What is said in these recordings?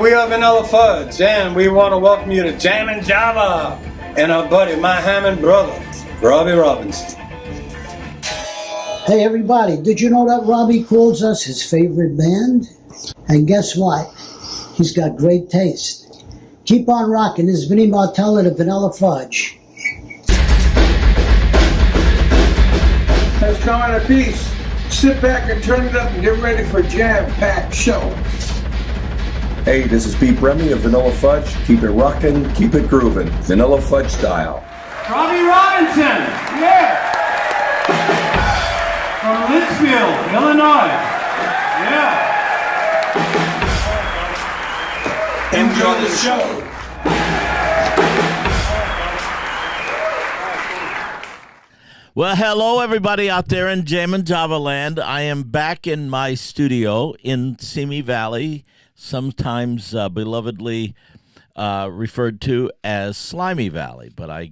we are Vanilla Fudge, and we want to welcome you to Jammin' Java and our buddy, my Hammond brother, Robbie Robinson. Hey everybody, did you know that Robbie calls us his favorite band? And guess what? He's got great taste. Keep on rocking. This is Vinnie Martell and the Vanilla Fudge. Let's come in a piece. Sit back and turn it up and get ready for a jam-packed show. Hey, this is Pete Remy of Vanilla Fudge. Keep it rockin', keep it groovin'. Vanilla Fudge style. Robbie Robinson, yeah. From Litchfield, Illinois, yeah. Enjoy the show. Well, hello, everybody out there in Jammin' Java land. I am back in my studio in Simi Valley, sometimes belovedly referred to as Slimy Valley, but I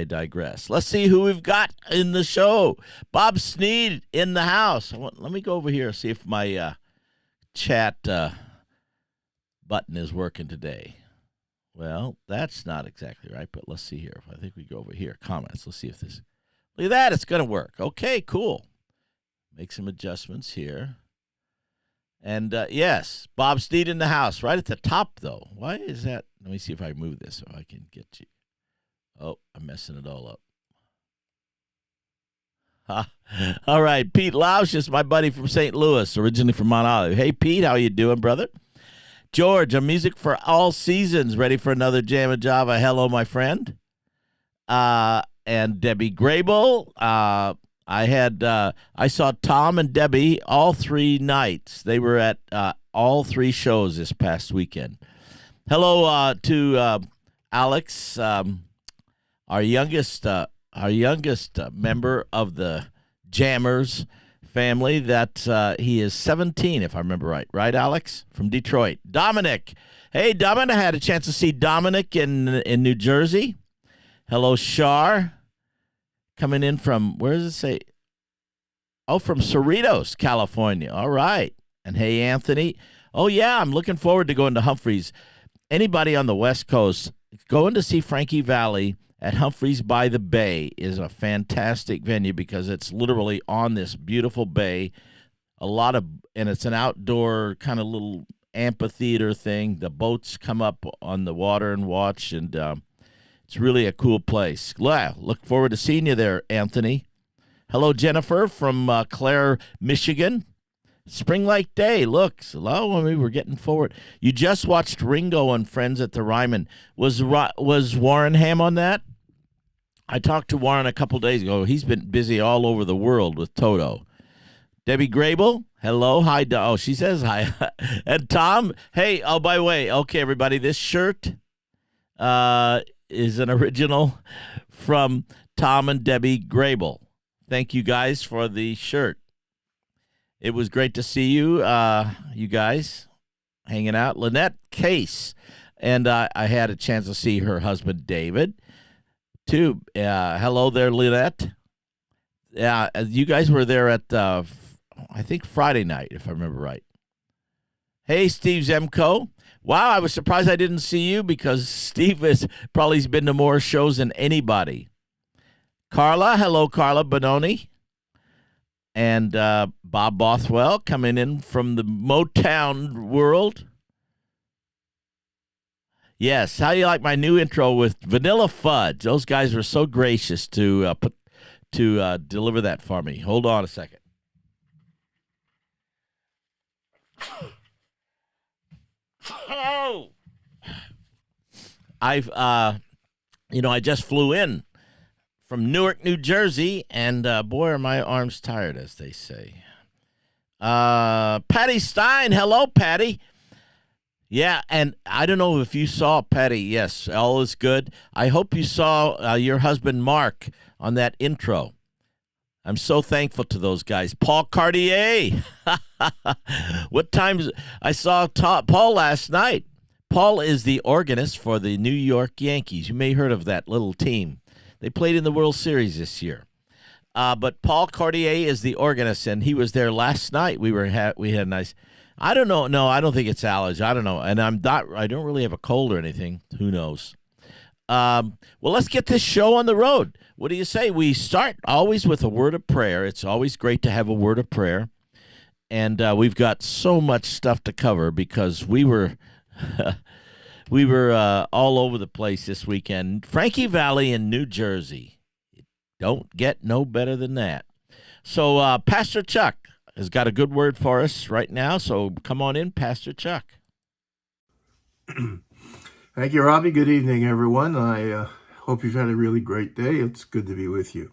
digress. Let's see who we've got in the show. Bob Sneed in the house. Let me go over here and see if my chat button is working today. Well, that's not exactly right, but let's see here. I think we go over here. Comments. Let's see if this... Look at that. It's going to work. Okay, cool. Make some adjustments here. And, yes, Bob Sneed in the house. Right at the top, though. Why is that? Let me see if I move this so I can get you. Oh, I'm messing it all up. All right, Pete Lausch is my buddy from St. Louis, originally from Mount Olive. Hey, Pete, how you doing, brother? George, a music for all seasons, ready for another Jammin' Java. Hello, my friend. And Debbie Grable. I saw Tom and Debbie all 3 nights. They were at all 3 shows this past weekend. Hello to Alex, our youngest member of the Jammers family. That he is 17, if I remember right. Right, Alex? From Detroit. Dominic. Hey, Dominic. I had a chance to see Dominic in New Jersey. Hello, Shar. Coming in from, where does it say? Oh, from Cerritos, California. All right. And hey, Anthony. Oh, yeah, I'm looking forward to going to Humphreys. Anybody on the West Coast, going to see Frankie Valli at Humphreys by the Bay is a fantastic venue because it's literally on this beautiful bay. And it's an outdoor kind of little amphitheater thing. The boats come up on the water and watch, and it's really a cool place. Look forward to seeing you there, Anthony. Hello, Jennifer from Clare, Michigan. Spring Lake Day. Look, we're getting forward. You just watched Ringo and Friends at the Ryman. Was Warren Ham on that? I talked to Warren a couple days ago. He's been busy all over the world with Toto. Debbie Grable, hello, hi. Oh, she says hi. And Tom, hey, oh, by the way, okay, everybody, this shirt is an original from Tom and Debbie Grable. Thank you guys for the shirt. It was great to see you, you guys, hanging out. Lynette Case, and I had a chance to see her husband, David, too. Hello there, Lynette. Yeah, you guys were there at, I think, Friday night, if I remember right. Hey, Steve Zemko. Wow, I was surprised I didn't see you because Steve has probably been to more shows than anybody. Carla, hello, Carla Bononi. And Bob Bothwell coming in from the Motown world. Yes, how do you like my new intro with Vanilla Fudge? Those guys were so gracious to deliver that for me. Hold on a second. Oh, I just flew in from Newark, New Jersey, and boy, are my arms tired, as they say. Patty Stein, hello, Patty. Yeah, and I don't know if you saw Patty. Yes, all is good. I hope you saw your husband, Mark, on that intro. I'm so thankful to those guys. Paul Cartier. What times I saw Paul last night. Paul is the organist for the New York Yankees. You may have heard of that little team. They played in the World Series this year. But Paul Cartier is the organist, and he was there last night. We had a nice. I don't know. No, I don't think it's allergy. I don't know. And I don't really have a cold or anything. Who knows? Well, let's get this show on the road. What do you say? We start always with a word of prayer. It's always great to have a word of prayer. And we've got so much stuff to cover because we were all over the place this weekend. Frankie Valley in New Jersey. Don't get no better than that. So Pastor Chuck has got a good word for us right now. So come on in, Pastor Chuck. Thank you, Robbie. Good evening, everyone. I hope you've had a really great day. It's good to be with you.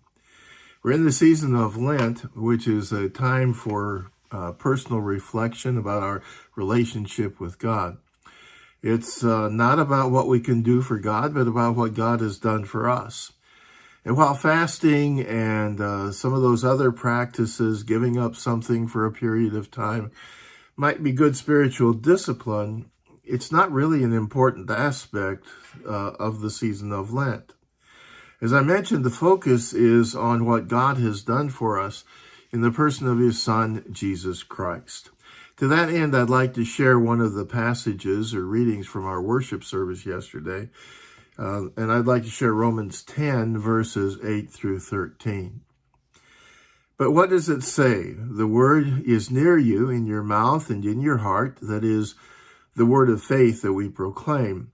We're in the season of Lent, which is a time for personal reflection about our relationship with God. It's not about what we can do for God, but about what God has done for us. And while fasting and some of those other practices, giving up something for a period of time, might be good spiritual discipline, it's not really an important aspect of the season of Lent. As I mentioned, the focus is on what God has done for us in the person of his Son, Jesus Christ. To that end, I'd like to share one of the passages or readings from our worship service yesterday, and I'd like to share Romans 10, verses 8 through 13. But what does it say? The word is near you, in your mouth and in your heart, that is, the word of faith that we proclaim.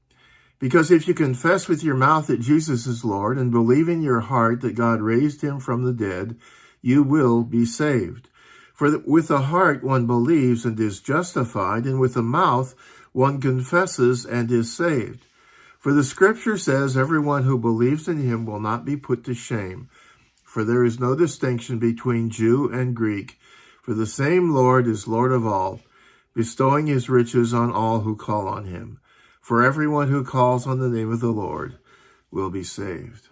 Because if you confess with your mouth that Jesus is Lord and believe in your heart that God raised him from the dead, you will be saved. For with the heart one believes and is justified, and with the mouth one confesses and is saved. For the scripture says, everyone who believes in him will not be put to shame. For there is no distinction between Jew and Greek, for the same Lord is Lord of all, bestowing his riches on all who call on him. For everyone who calls on the name of the Lord will be saved.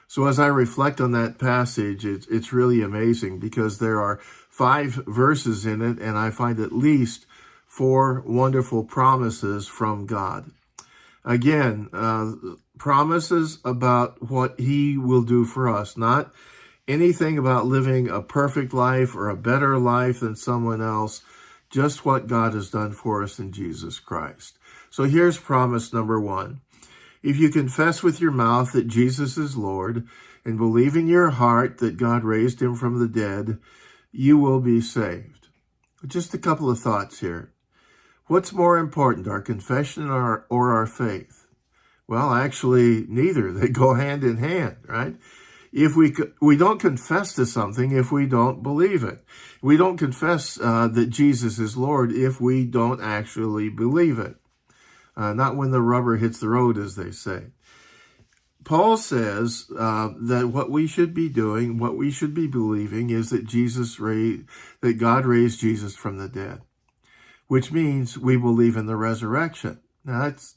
So as I reflect on that passage, it's really amazing because there are 5 verses in it, and I find at least 4 wonderful promises from God. Again, promises about what he will do for us, not anything about living a perfect life or a better life than someone else, just what God has done for us in Jesus Christ. So here's promise number 1. If you confess with your mouth that Jesus is Lord and believe in your heart that God raised him from the dead, you will be saved. Just a couple of thoughts here. What's more important, our confession or our faith? Well, actually, neither. They go hand in hand, right? If we don't confess to something if we don't believe it. We don't confess that Jesus is Lord if we don't actually believe it. Not when the rubber hits the road, as they say. Paul says that what we should be doing, what we should be believing, is that that God raised Jesus from the dead, which means we believe in the resurrection. Now, that's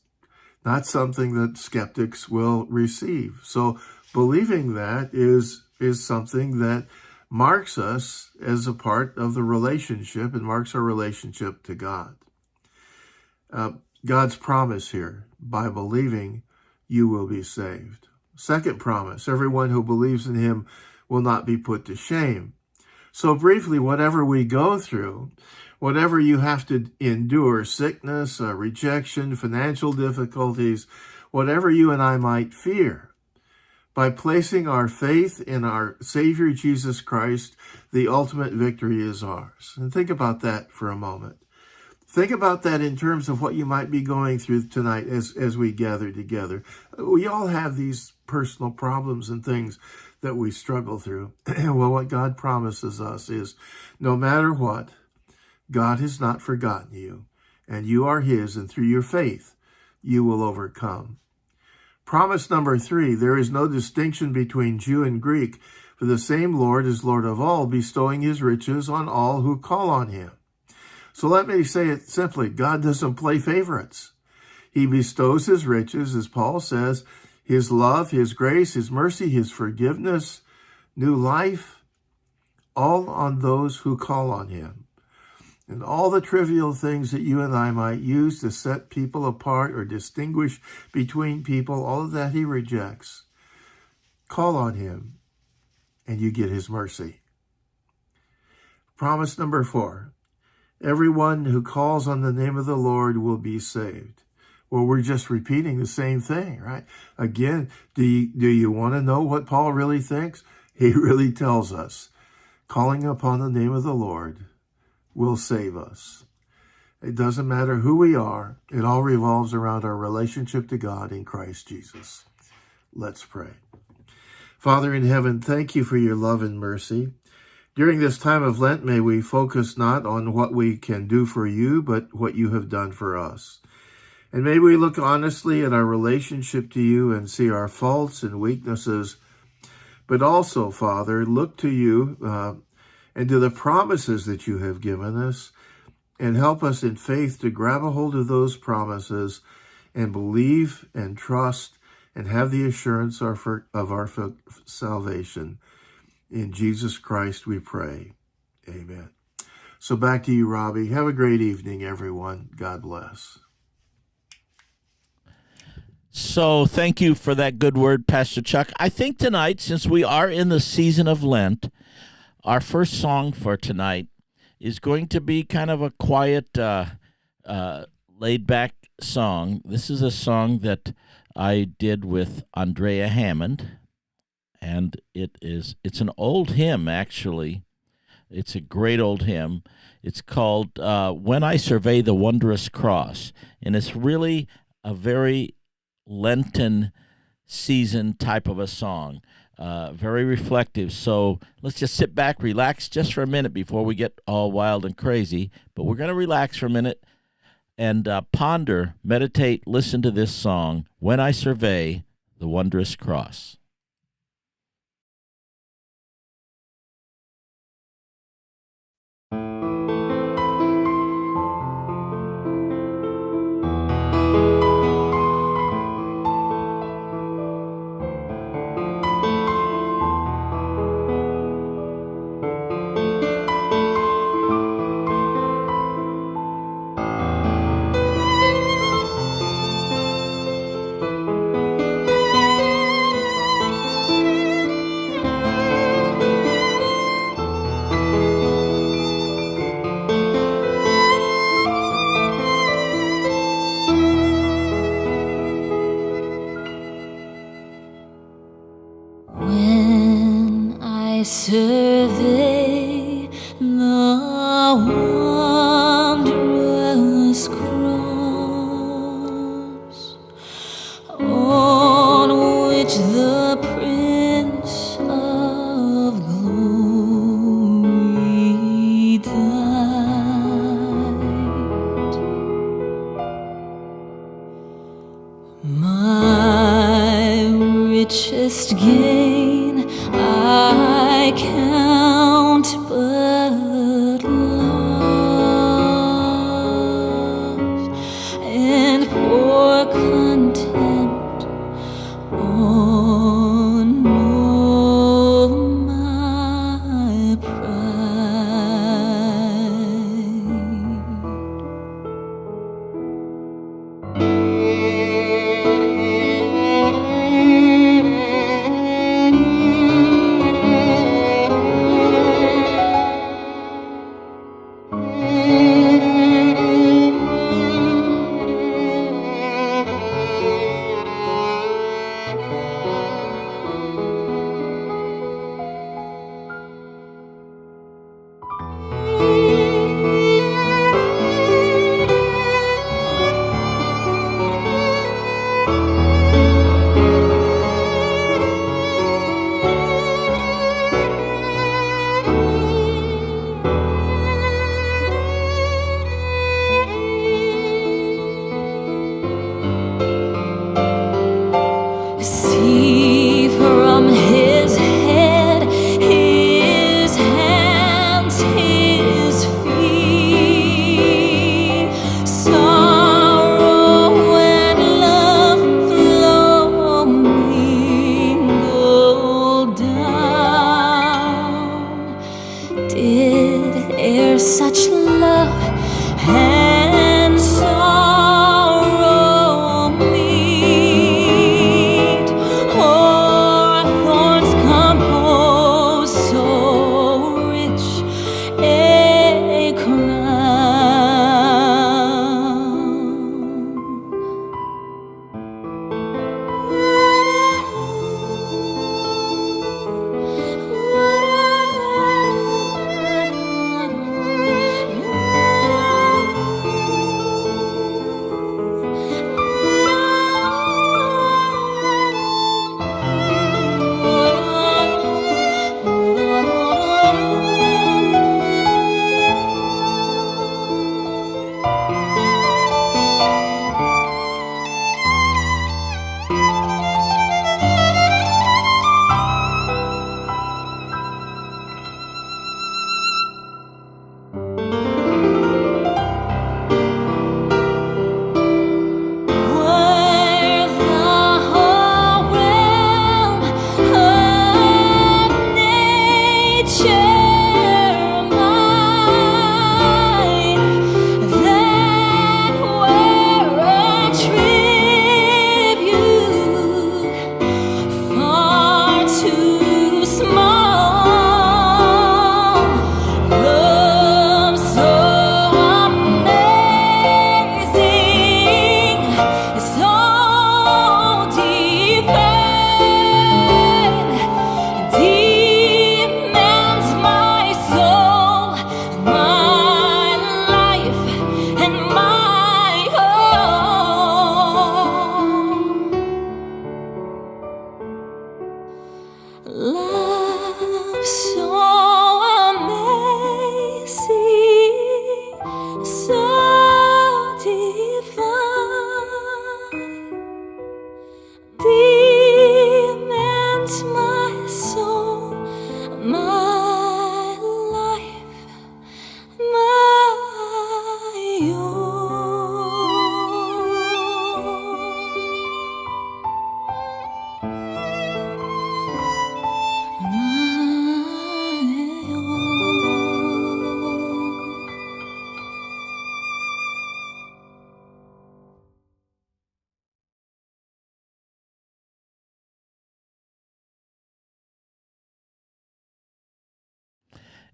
not something that skeptics will receive. So believing that is something that marks us as a part of the relationship and marks our relationship to God. God's promise here, by believing, you will be saved. Second promise, everyone who believes in him will not be put to shame. So briefly, whatever we go through, whatever you have to endure, sickness, rejection, financial difficulties, whatever you and I might fear, by placing our faith in our Savior Jesus Christ, the ultimate victory is ours. And think about that for a moment. Think about that in terms of what you might be going through tonight as we gather together. We all have these personal problems and things that we struggle through. Well, what God promises us is no matter what, God has not forgotten you, and you are his, and through your faith, you will overcome. Promise number 3, there is no distinction between Jew and Greek, for the same Lord is Lord of all, bestowing his riches on all who call on him. So let me say it simply, God doesn't play favorites. He bestows his riches, as Paul says, his love, his grace, his mercy, his forgiveness, new life, all on those who call on him. And all the trivial things that you and I might use to set people apart or distinguish between people, all of that he rejects. Call on him, and you get his mercy. Promise number 4. Everyone who calls on the name of the Lord will be saved. Well, we're just repeating the same thing, right? Again, do you want to know what Paul really thinks? He really tells us, calling upon the name of the Lord will save us. It doesn't matter who we are. It all revolves around our relationship to God in Christ Jesus. Let's pray. Father in heaven, thank you for your love and mercy. During this time of Lent, may we focus not on what we can do for you, but what you have done for us. And may we look honestly at our relationship to you and see our faults and weaknesses, but also, Father, look to you and to the promises that you have given us, and help us in faith to grab a hold of those promises and believe and trust and have the assurance of our salvation. In Jesus Christ we pray. Amen. So back to you, Robbie. Have a great evening, everyone. God bless. So thank you for that good word, Pastor Chuck. I think tonight, since we are in the season of Lent, our first song for tonight is going to be kind of a quiet, laid-back song. This is a song that I did with Andrea Hammond, and it's an old hymn, actually. It's a great old hymn. It's called When I Survey the Wondrous Cross, and it's really a very Lenten season type of a song, very reflective. So let's just sit back, relax just for a minute before we get all wild and crazy. But we're going to relax for a minute and ponder, meditate, listen to this song, When I Survey the Wondrous Cross. When I survey the wondrous cross on which the Prince of Glory died, my richest gain I count but loss, and pour content on all my pride.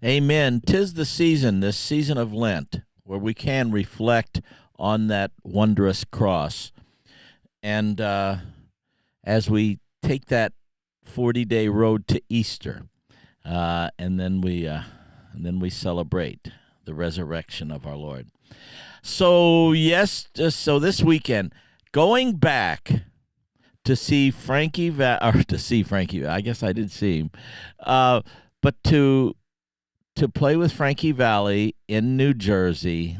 Amen. 'Tis the season, this season of Lent, where we can reflect on that wondrous cross. And as we take that 40-day road to Easter, and then we celebrate the resurrection of our Lord. So yes, so this weekend, going back to see Frankie, I guess I did see him, but to play with Frankie Valli in New Jersey,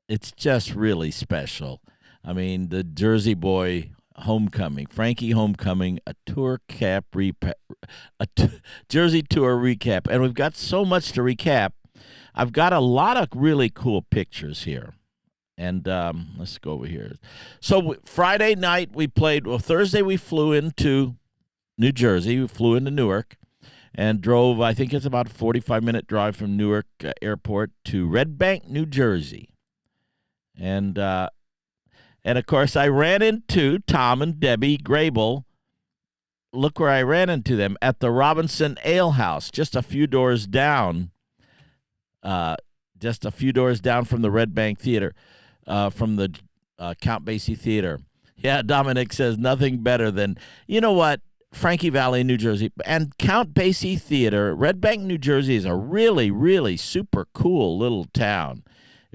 it's just really special. I mean, the Jersey Boy homecoming, Frankie homecoming, a tour cap Jersey tour recap, and we've got so much to recap. I've got a lot of really cool pictures here, and let's go over here. So Friday night we played. Well, Thursday we flew into New Jersey. We flew into Newark and drove. I think it's about a 45-minute drive from Newark Airport to Red Bank, New Jersey, and of course, I ran into Tom and Debbie Grable. Look where I ran into them, at the Robinson Ale House, just a few doors down. Just a few doors down from the Red Bank Theater, from the Count Basie Theater. Yeah, Dominic says nothing better than, you know what, Frankie Valli, New Jersey, and Count Basie Theater. Red Bank, New Jersey is a really, really super cool little town.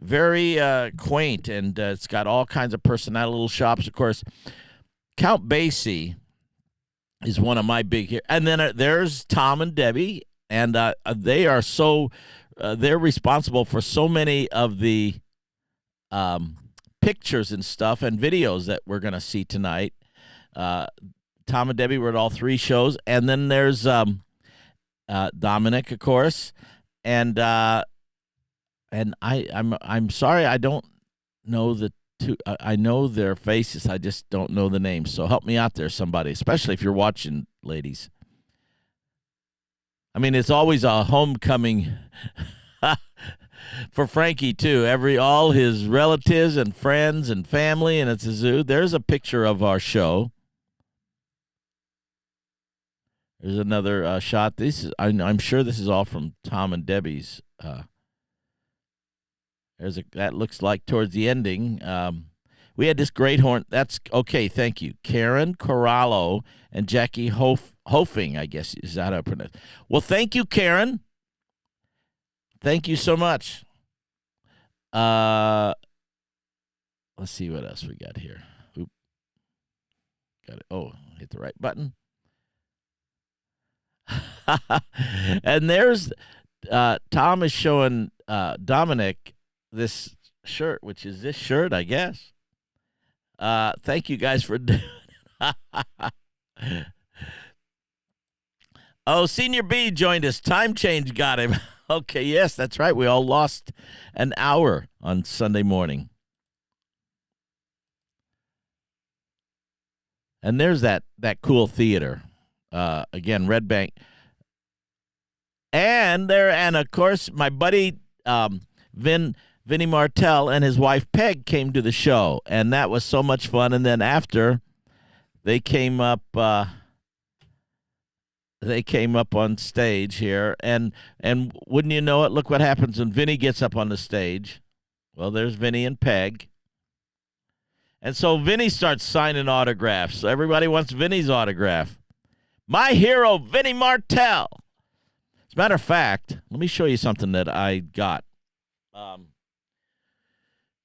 Very quaint, and it's got all kinds of personality, little shops. Of course, Count Basie is one of my big here. And then there's Tom and Debbie, and they are they're responsible for so many of the pictures and stuff and videos that we're going to see tonight. Tom and Debbie were at all three shows, and then there's Dominic, of course, and I'm sorry, I don't know the two. I know their faces, I just don't know the names. So help me out there, somebody, especially if you're watching, ladies. I mean, it's always a homecoming for Frankie too. All his relatives and friends and family, and it's a zoo. There's a picture of our show. There's another shot. I'm sure this is all from Tom and Debbie's. That looks like towards the ending. We had this great horn. That's okay. Thank you, Karen Corallo and Jackie Hofing. I guess is that how I pronounce it. Well, thank you, Karen. Thank you so much. Let's see what else we got here. Oop. Got it. Oh, hit the right button. And there's Tom is showing Dominic this shirt, which is this shirt, I guess. Thank you guys for doing it. Oh, Senior B joined us. Time change got him. Okay, yes, that's right. We all lost an hour on Sunday morning. And there's that cool theater. Again, Red Bank. And of course, my buddy Vinnie Martell and his wife Peg came to the show, and that was so much fun. And then after, they came up on stage here, and wouldn't you know it, look what happens when Vinnie gets up on the stage. Well, there's Vinnie and Peg. And so Vinnie starts signing autographs. So everybody wants Vinnie's autograph. My hero, Vinnie Martell. As a matter of fact, let me show you something that I got.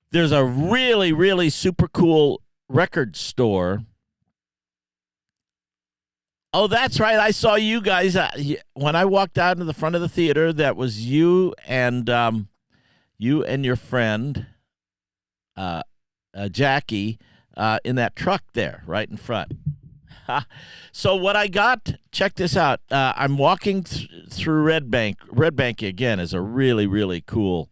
There's a really, really super cool record store. Oh, that's right. I saw you guys when I walked out into the front of the theater. That was you and your friend Jackie in that truck there, right in front. So what I got, check this out. I'm walking through Red Bank. Red Bank, again, is a really, really cool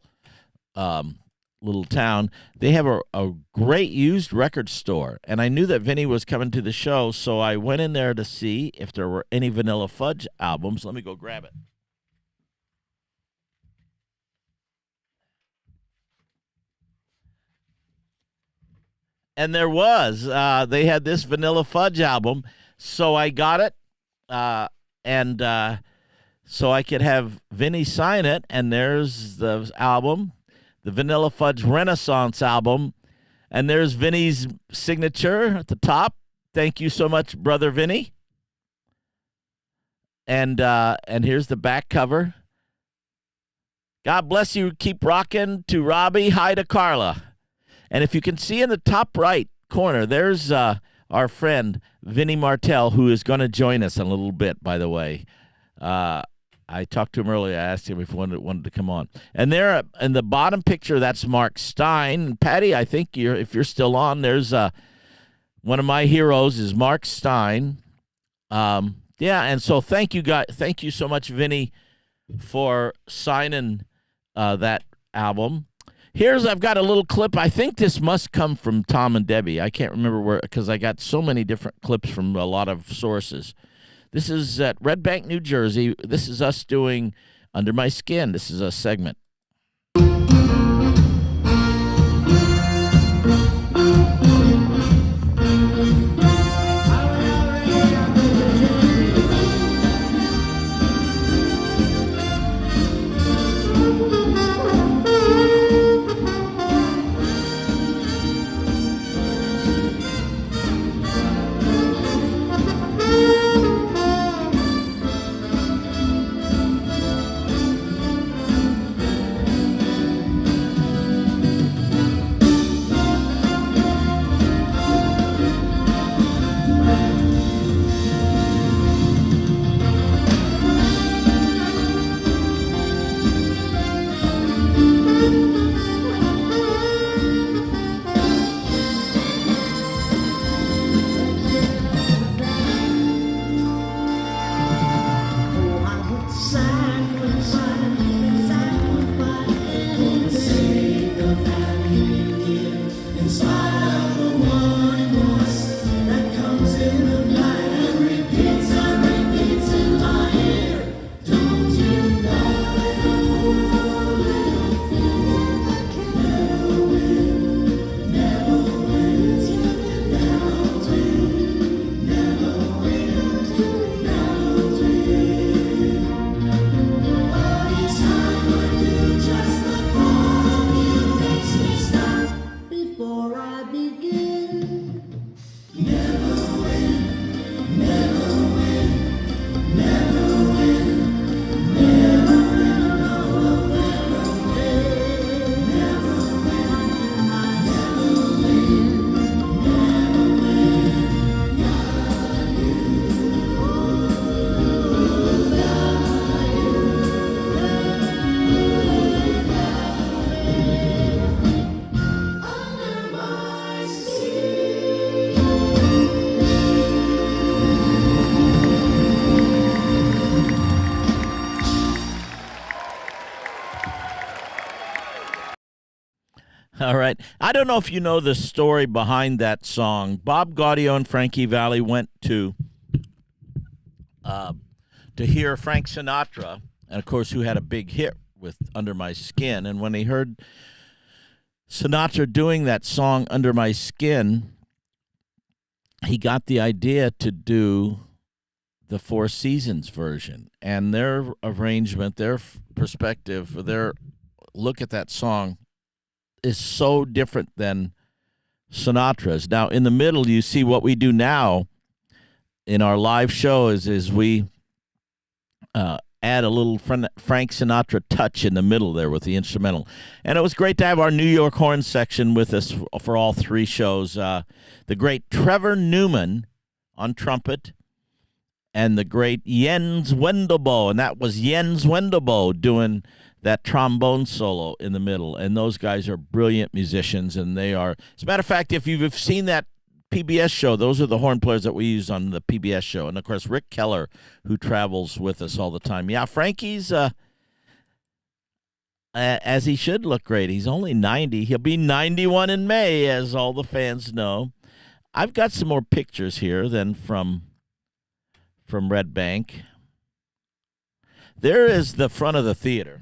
little town. They have a great used record store, and I knew that Vinnie was coming to the show, so I went in there to see if there were any Vanilla Fudge albums. Let me go grab it. And there was. They had this Vanilla Fudge album, so I got it. And so I could have Vinnie sign it. And there's the album, the Vanilla Fudge Renaissance album. And there's Vinnie's signature at the top. Thank you so much, Brother Vinnie. And here's the back cover. God bless you. Keep rocking to Robbie. Hi to Carla. And if you can see in the top right corner, there's our friend Vinnie Martell, who is going to join us in a little bit, by the way. I talked to him earlier. I asked him if he wanted to come on. And there in the bottom picture, that's Mark Stein. Patty, I think if you're still on, there's one of my heroes is Mark Stein. Yeah, and so thank you, guys. Thank you so much, Vinnie, for signing that album. I've got a little clip. I think this must come from Tom and Debbie. I can't remember where, because I got so many different clips from a lot of sources. This is at Red Bank, New Jersey. This is us doing Under My Skin. This is a segment. All right. I don't know if you know the story behind that song. Bob Gaudio and Frankie Valli went to hear Frank Sinatra, and of course, who had a big hit with Under My Skin. And when they heard Sinatra doing that song, Under My Skin, he got the idea to do the Four Seasons version. And their arrangement, their perspective, their look at that song is so different than Sinatra's. Now, in the middle, you see what we do now in our live show is we add a little Frank Sinatra touch in the middle there with the instrumental. And it was great to have our New York horn section with us for all three shows. The great Trevor Newman on trumpet and the great Jens Wendelbo. And that was Jens Wendelbo doing that trombone solo in the middle. And those guys are brilliant musicians, and they are, as a matter of fact, if you've seen that PBS show, those are the horn players that we use on the PBS show. And, of course, Rick Keller, who travels with us all the time. Yeah, Frankie's, as he should look great. He's only 90. He'll be 91 in May, as all the fans know. I've got some more pictures here than from Red Bank. There is the front of the theater.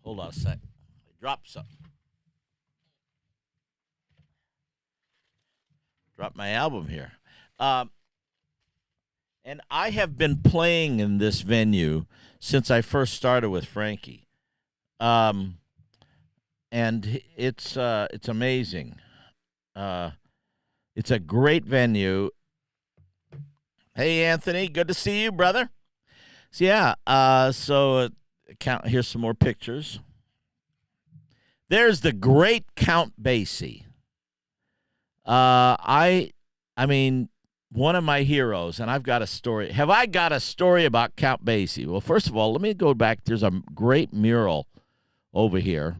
Hold on a sec. I dropped something. Dropped my album here. And I have been playing in this venue since I first started with Frankie. And it's amazing. It's a great venue. Hey, Anthony, good to see you, brother. So, yeah, here's some more pictures. There's the great Count Basie. I mean, one of my heroes, and I've got a story. Have I got a story about Count Basie? Well, first of all, let me go back. There's a great mural over here.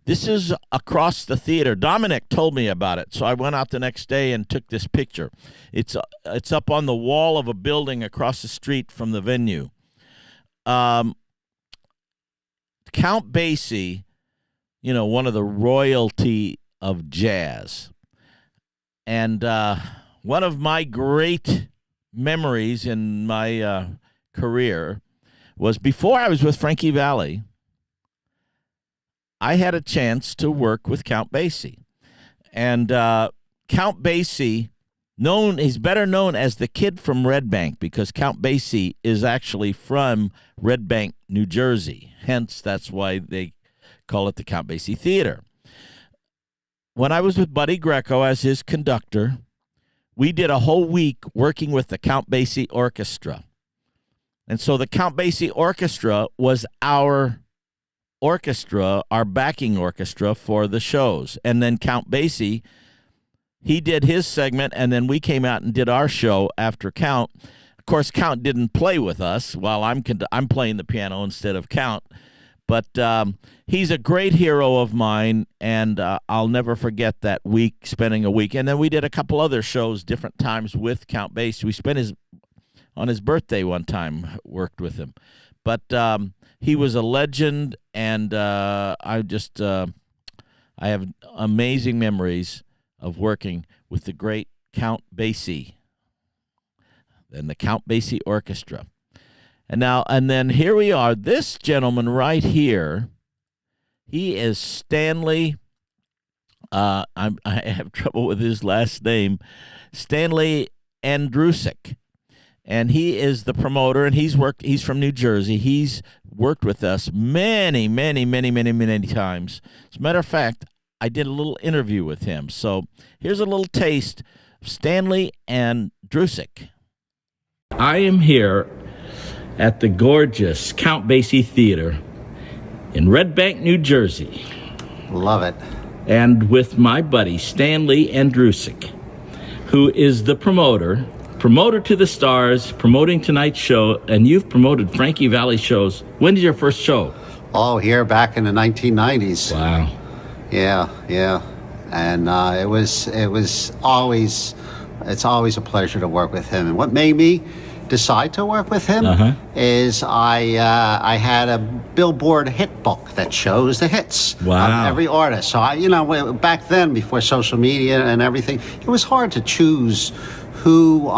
This is across the theater. Dominic told me about it, so I went out the next day and took this picture. It's up on the wall of a building across the street from the venue. Count Basie, one of the royalty of jazz. And one of my great memories in my career was before I was with Frankie Valli, I had a chance to work with Count Basie. And Count Basie, he's better known as the Kid from Red Bank because Count Basie is actually from Red Bank, New Jersey. Hence, that's why they call it the Count Basie Theater. When I was with Buddy Greco as his conductor, we did a whole week working with the Count Basie Orchestra. And so the Count Basie Orchestra was our orchestra, our backing orchestra for the shows. And then Count Basie, he did his segment, and then we came out and did our show after Count. Of course, Count didn't play with us while I'm playing the piano instead of Count. But he's a great hero of mine, and I'll never forget that week, spending a week. And then we did a couple other shows different times with Count Basie. We spent on his birthday one time, worked with him. But he was a legend, and I have amazing memories of working with the great Count Basie and the Count Basie Orchestra. And then here we are. This gentleman right here, he is Stanley. I have trouble with his last name, Stanley Andrusic. And he is the promoter, and he's from New Jersey. He's worked with us many, many, many, many, many times. As a matter of fact, I did a little interview with him. So here's a little taste of Stanley Andrusic. I am here at the gorgeous Count Basie Theater in Red Bank, New Jersey. Love it. And with my buddy, Stanley Andrusic, who is the promoter to the stars, promoting tonight's show, and you've promoted Frankie Valli shows. When did your first show? Oh, here back in the 1990s. Wow. Yeah. And it's always a pleasure to work with him. And what made me decide to work with him is I had a Billboard hit book that shows the hits of every artist. So back then, before social media and everything, it was hard to choose who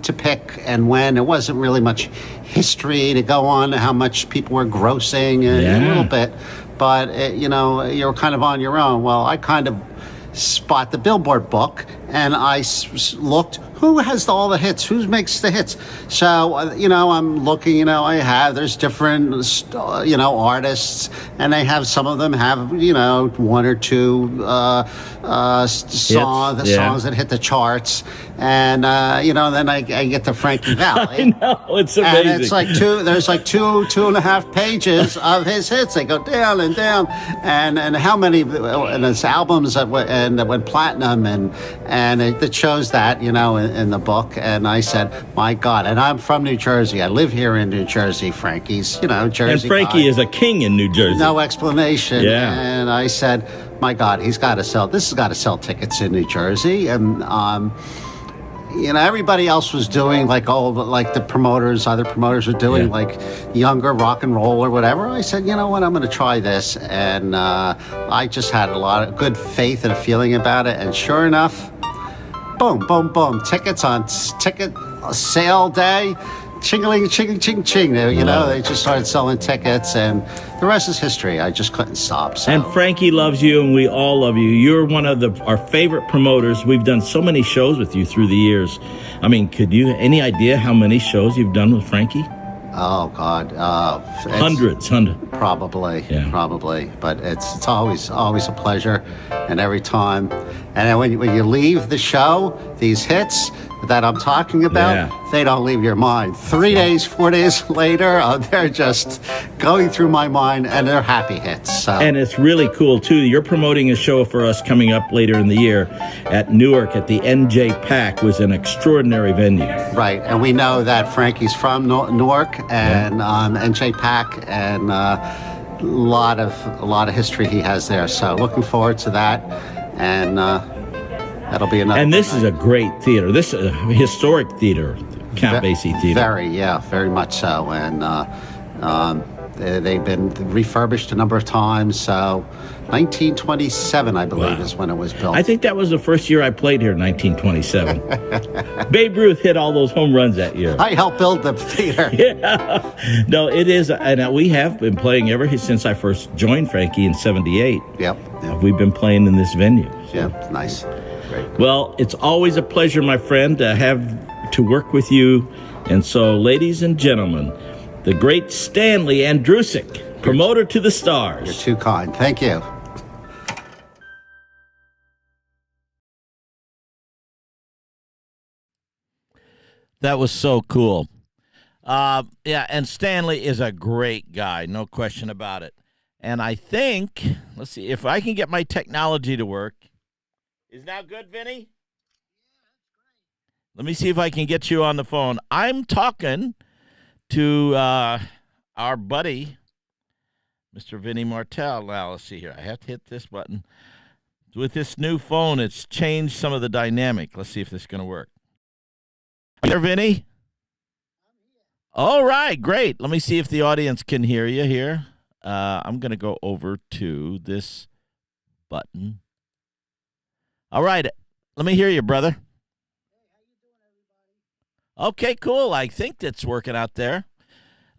to pick and when. There wasn't really much history to go on, how much people were grossing a little bit, but you're kind of on your own. Well, I kind of spot the Billboard book, and I looked, who has all the hits? Who makes the hits? So, I'm looking, there's different, artists, and they have, some of them have, one or two songs that hit the charts. And, then I get to Frankie Valli. I know, it's amazing. And it's like there's like two and a half pages of his hits. They go down and down. And how many, and it's albums that went platinum, and it shows that, in the book. And I said, my God, and I'm from New Jersey. I live here in New Jersey. Frankie's, Jersey. And Frankie is a king in New Jersey. No explanation. Yeah. And I said, my God, this has got to sell tickets in New Jersey. And, everybody else was doing like the other promoters were doing like younger rock and roll or whatever. I said, you know what, I'm going to try this. And I just had a lot of good faith and a feeling about it. And sure enough, boom, boom, boom. Tickets on ticket sale day ching, ching, ching, ching. You know, they just started selling tickets, and the rest is history. I just couldn't stop. So. And Frankie loves you, and we all love you. You're one of our favorite promoters. We've done so many shows with you through the years. I mean, any idea how many shows you've done with Frankie? Oh God, hundreds. Probably. But it's always a pleasure, and every time. And then when you leave the show, these hits that I'm talking about, they don't leave your mind. 3 days, 4 days later, they're just going through my mind, and they're happy hits. So. And it's really cool too. You're promoting a show for us coming up later in the year at Newark at the NJ PAC, was an extraordinary venue. Right, and we know that Frankie's from Newark and NJ PAC, and a lot of history he has there. So looking forward to that, and that'll be another. And this is a great theater. This is a historic theater, Count Basie Theater. Very much so, and they've been refurbished a number of times. So 1927, I believe, is when it was built. I think that was the first year I played here, 1927. Babe Ruth hit all those home runs that year. I helped build the theater. Yeah. No, it is. And we have been playing ever since I first joined Frankie in 78. Yep. We've been playing in this venue. So. Yeah, nice. Great. Well, it's always a pleasure, my friend, to work with you. And so, ladies and gentlemen, the great Stanley Andrusic, promoter to the stars. You're too kind. Thank you. That was so cool. And Stanley is a great guy, no question about it. And I think, let's see, if I can get my technology to work. Is now good, Vinny? Let me see if I can get you on the phone. I'm talking to our buddy, Mr. Vinnie Martell. Now, let's see here. I have to hit this button. With this new phone, it's changed some of the dynamic. Let's see if this is going to work. Are you there, Vinny? All right, great. Let me see if the audience can hear you here. I'm going to go over to this button. All right. Let me hear you, brother. Hey, how you doing, everybody? Okay, cool. I think that's working out there.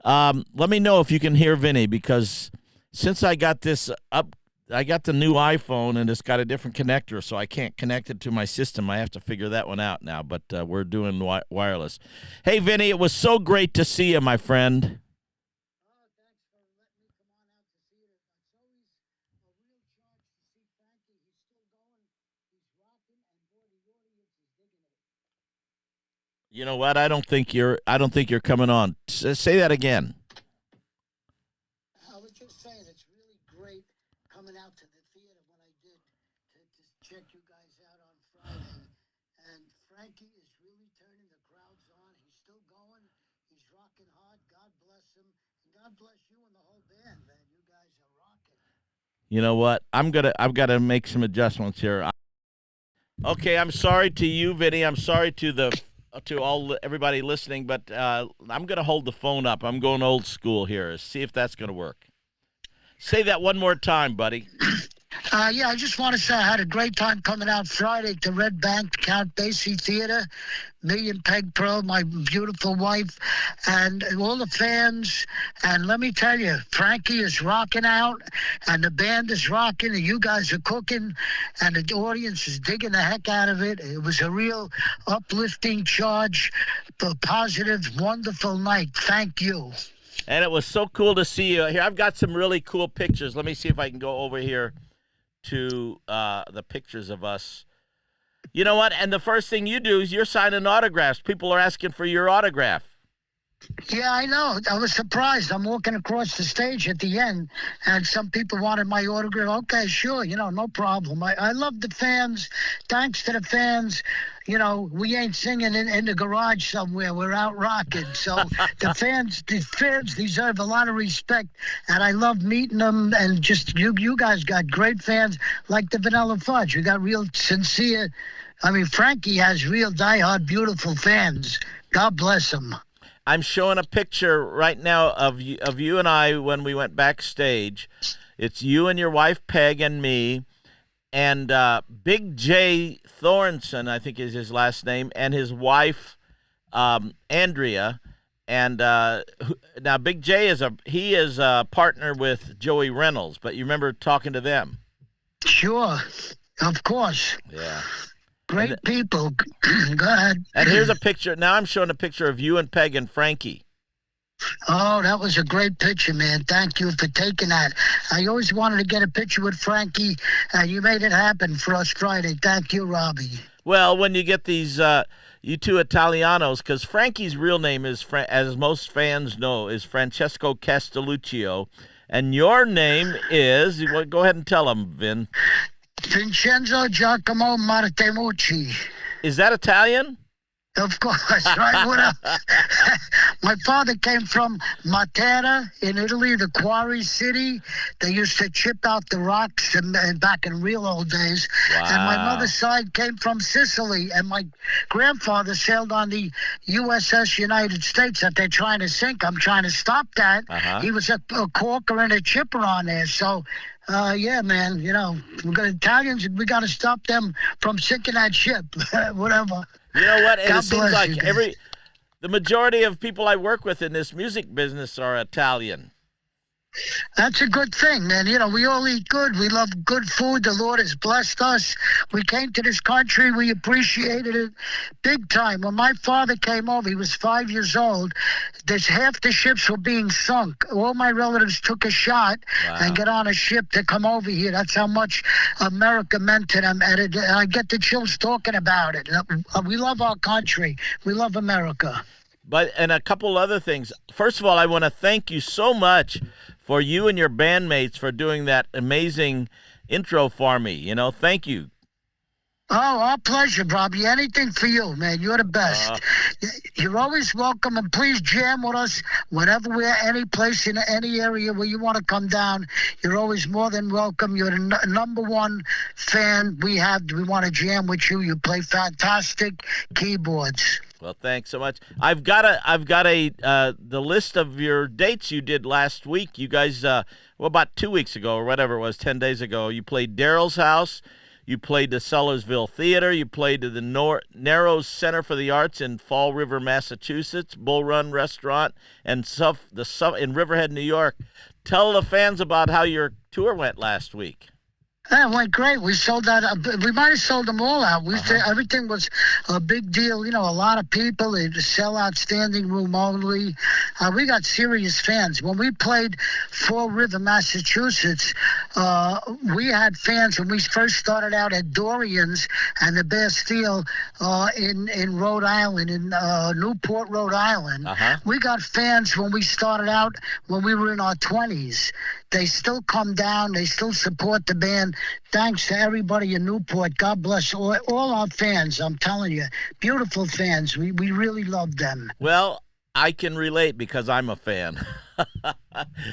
Let me know if you can hear Vinny, because since I got this up, I got the new iPhone, and it's got a different connector, so I can't connect it to my system. I have to figure that one out now, but we're doing wireless. Hey, Vinny, it was so great to see you, my friend. You know what? I don't think you're coming on. Say that again. I was just saying it's really great coming out to the theater when I did to check you guys out on Friday. And Frankie is really turning the crowds on. He's still going. He's rocking hard. God bless him. And God bless you and the whole band, man. You guys are rocking. You know what? I've got to make some adjustments here. Okay, I'm sorry to you, Vinny. I'm sorry to everybody listening, but I'm going to hold the phone up. I'm going old school here. See if that's going to work. Say that one more time, buddy. I just want to say I had a great time coming out Friday to Red Bank Count Basie Theater. Million Peg Pearl, my beautiful wife, and all the fans. And let me tell you, Frankie is rocking out, and the band is rocking, and you guys are cooking, and the audience is digging the heck out of it. It was a real uplifting charge, positive, wonderful night. Thank you. And it was so cool to see you here. I've got some really cool pictures. Let me see if I can go over here to the pictures of us. You know what? And the first thing you do is you're signing autographs. People are asking for your autograph. Yeah, I know. I was surprised. I'm walking across the stage at the end, and some people wanted my autograph. Okay, sure. No problem. I love the fans. Thanks to the fans. We ain't singing in the garage somewhere. We're out rocking. So the fans deserve a lot of respect, and I love meeting them. And just you guys got great fans like the Vanilla Fudge. You got real sincere. I mean, Frankie has real diehard, beautiful fans. God bless him. I'm showing a picture right now of you and I when we went backstage. It's you and your wife Peg and me, and Big J Thornton, I think is his last name, and his wife Andrea. And now Big J is a partner with Joey Reynolds, but you remember talking to them? Sure, of course. Yeah. Great people. Go ahead. And here's a picture. Now I'm showing a picture of you and Peg and Frankie. Oh, that was a great picture, man. Thank you for taking that. I always wanted to get a picture with Frankie, and you made it happen for us Friday. Thank you, Robbie. Well, when you get these, you two Italianos, because Frankie's real name is, as most fans know, is Francesco Castelluccio, and your name is, well, go ahead and tell them, Vin. Vincenzo Giacomo Martemucci. Is that Italian? Of course, right? What else? My father came from Matera in Italy, the quarry city. They used to chip out the rocks back in real old days. Wow. And my mother's side came from Sicily. And my grandfather sailed on the USS United States that they're trying to sink. I'm trying to stop that. He was a caulker and a chipper on there. So, yeah, man, you know, Italians, we got to stop them from sinking that ship, whatever. You know what? God It seems bless like you, the majority of people I work with in this music business are Italian. That's a good thing, man. You know, we all eat good. We love good food. The Lord has blessed us. We came to this country. We appreciated it big time. When my father came over, he was 5 years old. There's half the ships were being sunk. All my relatives took a shot and got on a ship to come over here. That's how much America meant to them. And I get the chills talking about it. We love our country. We love America. And a couple other things. First of all, I want to thank you so much for you and your bandmates for doing that amazing intro for me. You know, thank you. Oh, our pleasure, Bobby. Anything for you, man. You're the best. You're always welcome, and please jam with us whenever we're any place in any area where you want to come down. You're always more than welcome. You're the number one fan we have. We want to jam with you. You play fantastic keyboards. Well, thanks so much. I've got the list of your dates you did last week. You guys, about 2 weeks ago or whatever it was, 10 days ago, you played Daryl's house. You played the Sellersville Theater. You played to the Narrows Center for the Arts in Fall River, Massachusetts, Bull Run Restaurant, and in Riverhead, New York. Tell the fans about how your tour went last week. Yeah, it went great. We sold out. We might have sold them all out. Everything was a big deal. You know, a lot of people. They sell out standing room only. We got serious fans. When we played Fall River, Massachusetts, we had fans when we first started out at Dorian's and the Bastille in Rhode Island, in Newport, Rhode Island. We got fans when we started out when we were in our 20s. They still come down. They still support the band. Thanks to everybody in Newport. God bless all our fans. I'm telling you, beautiful fans. We really love them. Well, I can relate because I'm a fan.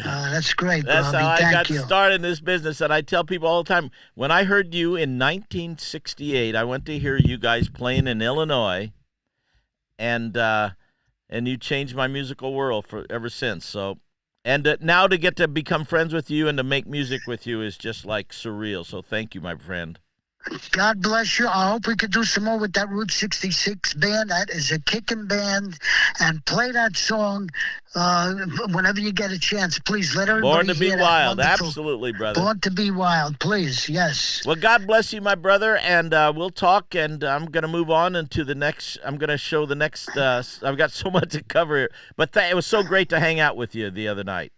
That's great, That's Bobby. how I Thank got you. started in this business. And I tell people all the time, when I heard you in 1968, I went to hear you guys playing in Illinois, and you changed my musical world ever since. So. And now to get to become friends with you and to make music with you is just like surreal. So thank you, my friend. God bless you. I hope we could do some more with that Route 66 band. That is a kicking band. And play that song whenever you get a chance. Please let everybody Born to be hear wild. that wonderful- Absolutely, brother. Born to be wild. Please, yes. Well, God bless you, my brother. And we'll talk. And I'm going to move on into the next. I'm going to show the next. I've got so much to cover. But it was so great to hang out with you the other night.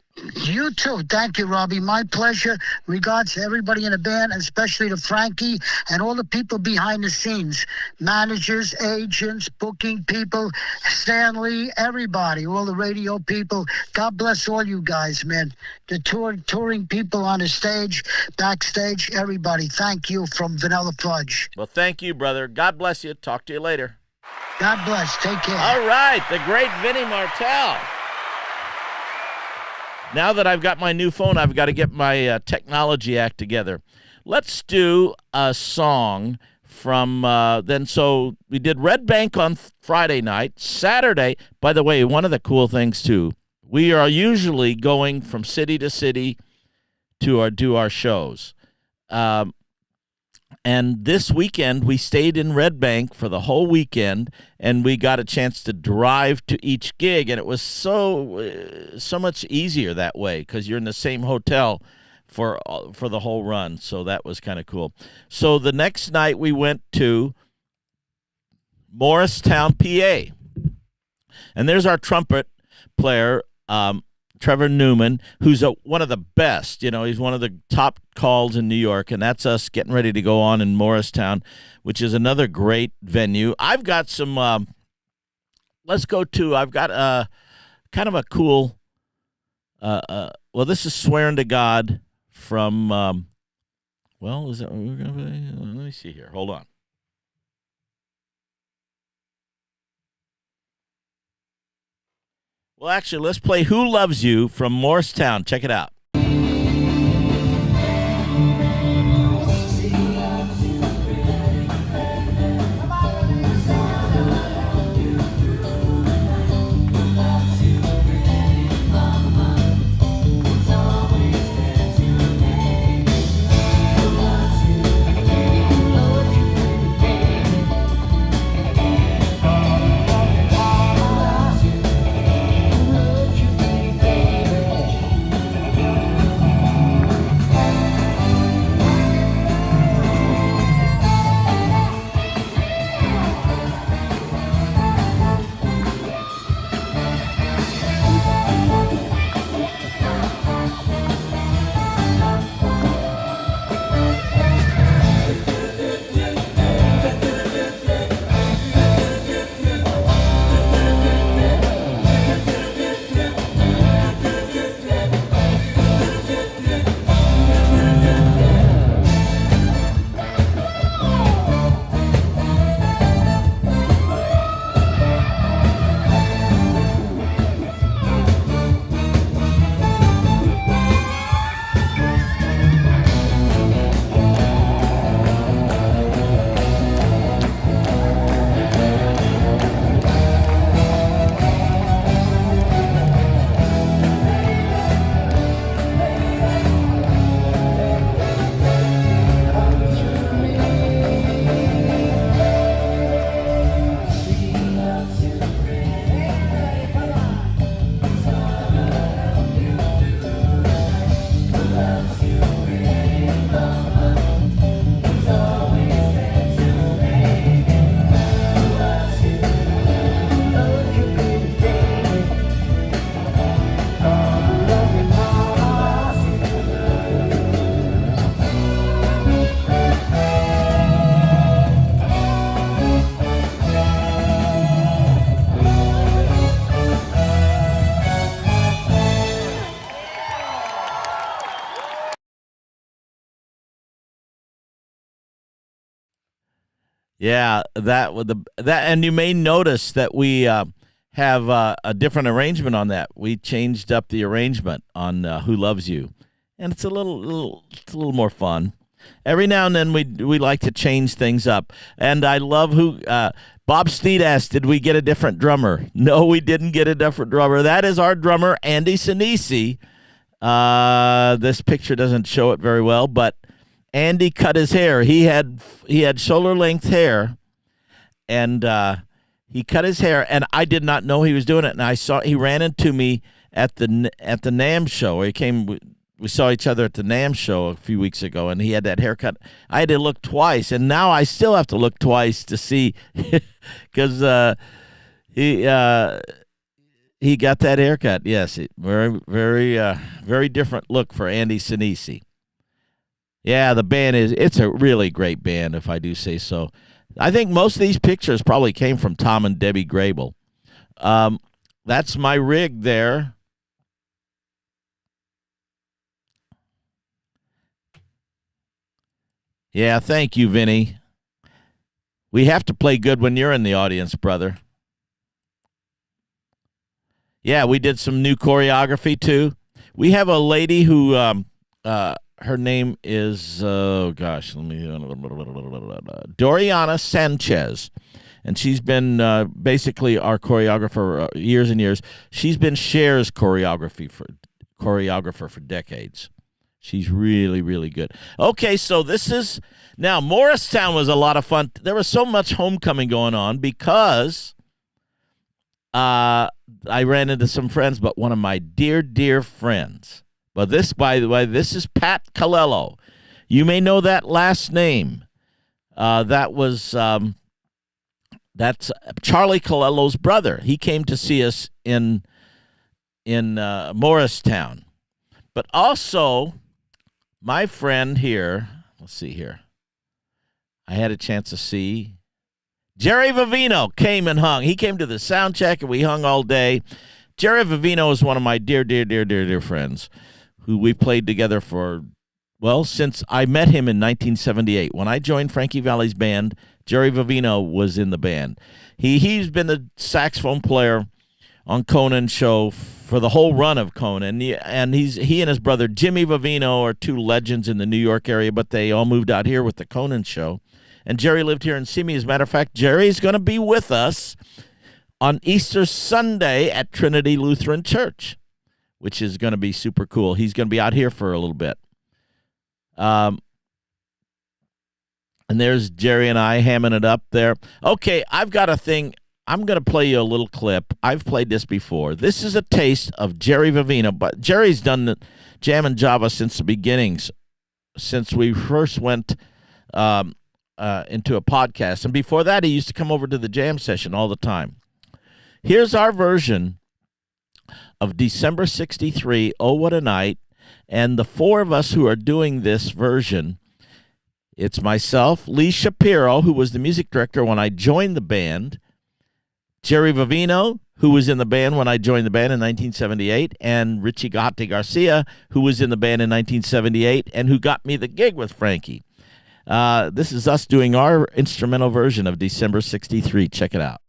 You too. Thank you, Robbie. My pleasure. Regards to everybody in the band, and especially to Frankie and all the people behind the scenes. Managers, agents, booking people, Stanley, everybody, all the radio people. God bless all you guys, man. The touring people on the stage, backstage, everybody. Thank you from Vanilla Fudge. Well, thank you, brother. God bless you. Talk to you later. God bless. Take care. All right. The great Vinnie Martell. Now that I've got my new phone, I've got to get my technology act together. Let's do a song from then. So we did Red Bank on Friday night. Saturday, by the way, one of the cool things, too, we are usually going from city to city to do our shows. And this weekend, we stayed in Red Bank for the whole weekend, and we got a chance to drive to each gig, and it was so much easier that way because you're in the same hotel for the whole run. So that was kind of cool. So the next night, we went to Morristown, PA, and there's our trumpet player, Trevor Newman, who's one of the best. He's one of the top calls in New York, and that's us getting ready to go on in Morristown, which is another great venue. I've got some, I've got kind of a cool, this is Swearing to God from, is that what we're going to play? Let me see here. Hold on. Well, actually, let's play Who Loves You from Morristown. Check it out. Yeah, and you may notice that we have a different arrangement on that. We changed up the arrangement on Who Loves You, and it's a little more fun. Every now and then we like to change things up, and I love who Bob Sneed asked, did we get a different drummer? No, we didn't get a different drummer. That is our drummer, Andy Sinisi. This picture doesn't show it very well, but Andy cut his hair. He had shoulder length hair, and he cut his hair, and I did not know he was doing it. And he ran into me at the NAMM show. We saw each other at the NAMM show a few weeks ago, and he had that haircut. I had to look twice, and now I still have to look twice to see, because he got that haircut. Yes, very, very, very different look for Andy Sinisi. Yeah, the band it's a really great band, if I do say so. I think most of these pictures probably came from Tom and Debbie Grable. That's my rig there. Yeah, thank you, Vinny. We have to play good when you're in the audience, brother. Yeah, we did some new choreography, too. We have a lady who... her name is, Doriana Sanchez, and she's been basically our choreographer years and years. She's been Cher's choreographer for decades. She's really, really good. Okay, so this is now Morristown was a lot of fun. There was so much homecoming going on because I ran into some friends, but one of my dear, dear friends. But this, by the way, this is Pat Colello. You may know that last name. That's Charlie Colello's brother. He came to see us in Morristown. But also, my friend here, let's see here. I had a chance to see Jerry Vivino came and hung. He came to the sound check, and we hung all day. Jerry Vivino is one of my dear, dear, dear, dear, dear friends who we've played together for, well, since I met him in 1978. When I joined Frankie Valli's band, Jerry Vivino was in the band. He's been the saxophone player on Conan's show for the whole run of Conan, and he and his brother Jimmy Vivino are two legends in the New York area, but they all moved out here with the Conan show. And Jerry lived here in Simi. As a matter of fact, Jerry's going to be with us on Easter Sunday at Trinity Lutheran Church, which is going to be super cool. He's going to be out here for a little bit. And there's Jerry and I hamming it up there. Okay, I've got a thing. I'm going to play you a little clip. I've played this before. This is a taste of Jerry Vivino, but Jerry's done the Jam and Java since the beginnings, since we first went into a podcast. And before that, he used to come over to the jam session all the time. Here's our version of December 63, Oh What a Night. And the four of us who are doing this version, it's myself, Lee Shapiro, who was the music director when I joined the band, Jerry Vivino, who was in the band when I joined the band in 1978, and Richie Gatti Garcia, who was in the band in 1978 and who got me the gig with Frankie. This is us doing our instrumental version of December 63. Check it out.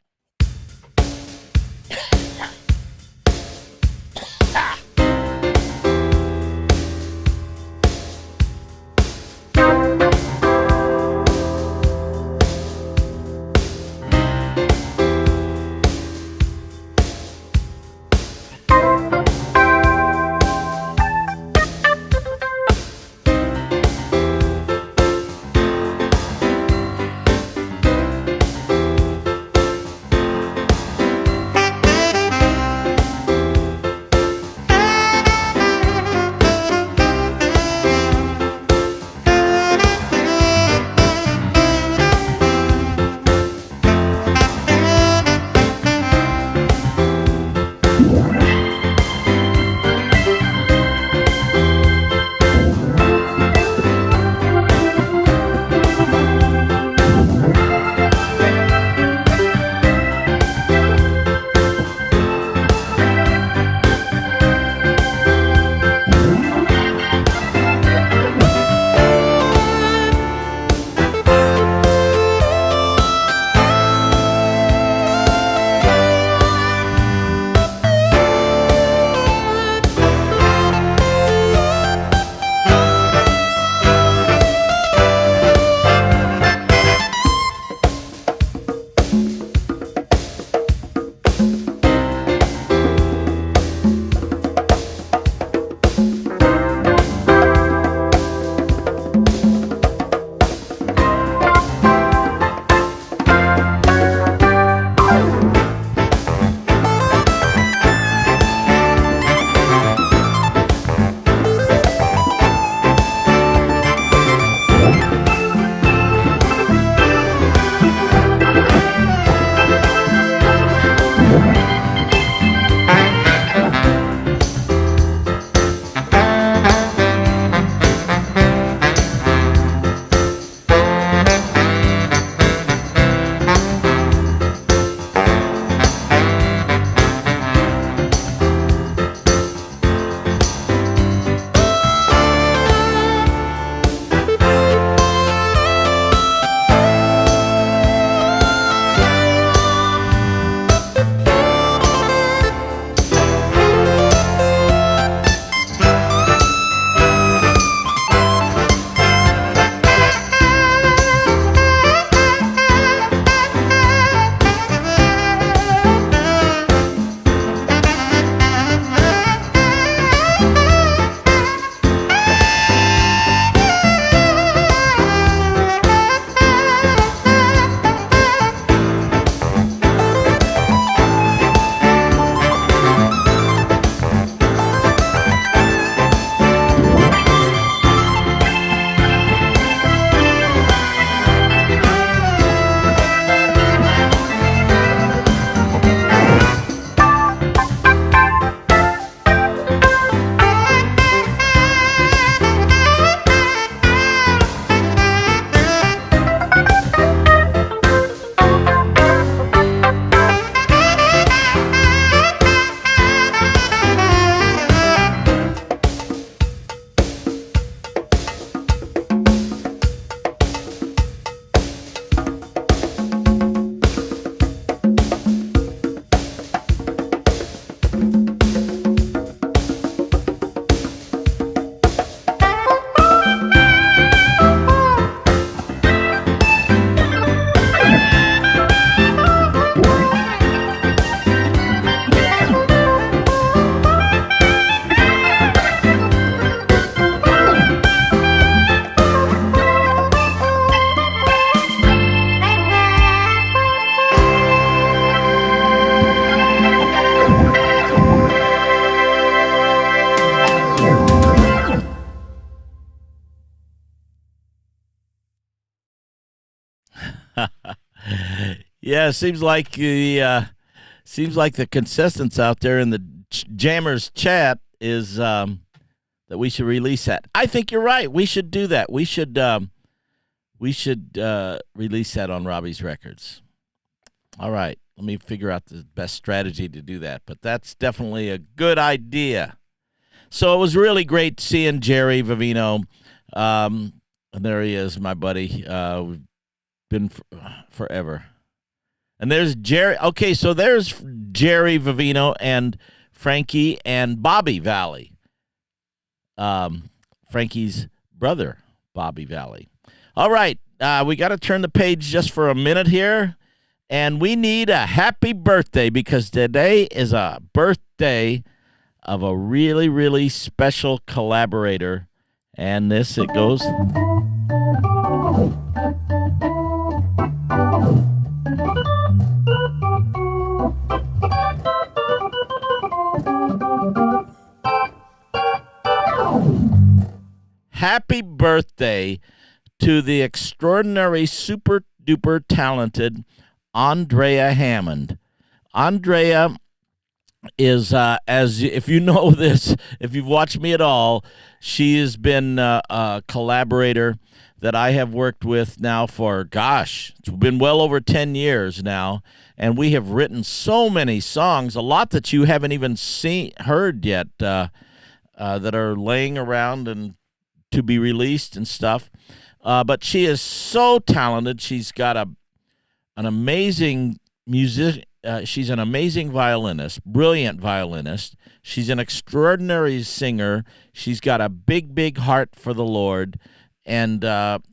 Yeah, seems like the consistence out there in the Jammers chat is that we should release that. I think you're right. We should do that. We should release that on Robbie's Records. All right. Let me figure out the best strategy to do that. But that's definitely a good idea. So it was really great seeing Jerry Vivino. And there he is, my buddy. We've been forever. And there's Jerry. Okay, so there's Jerry Vivino and Frankie and Bobby Valley. Frankie's brother, Bobby Valley. All right, we got to turn the page just for a minute here. And we need a happy birthday because today is a birthday of a really, really special collaborator. And this, it goes. Happy birthday to the extraordinary, super duper talented Andrea Hammond. Andrea is, if you know this, if you've watched me at all, she has been a collaborator that I have worked with now for, it's been well over 10 years now, and we have written so many songs, a lot that you haven't even heard yet, that are laying around and to be released and stuff. But she is so talented. She's got an amazing music. She's an amazing violinist, brilliant violinist. She's an extraordinary singer. She's got a big, big heart for the Lord, and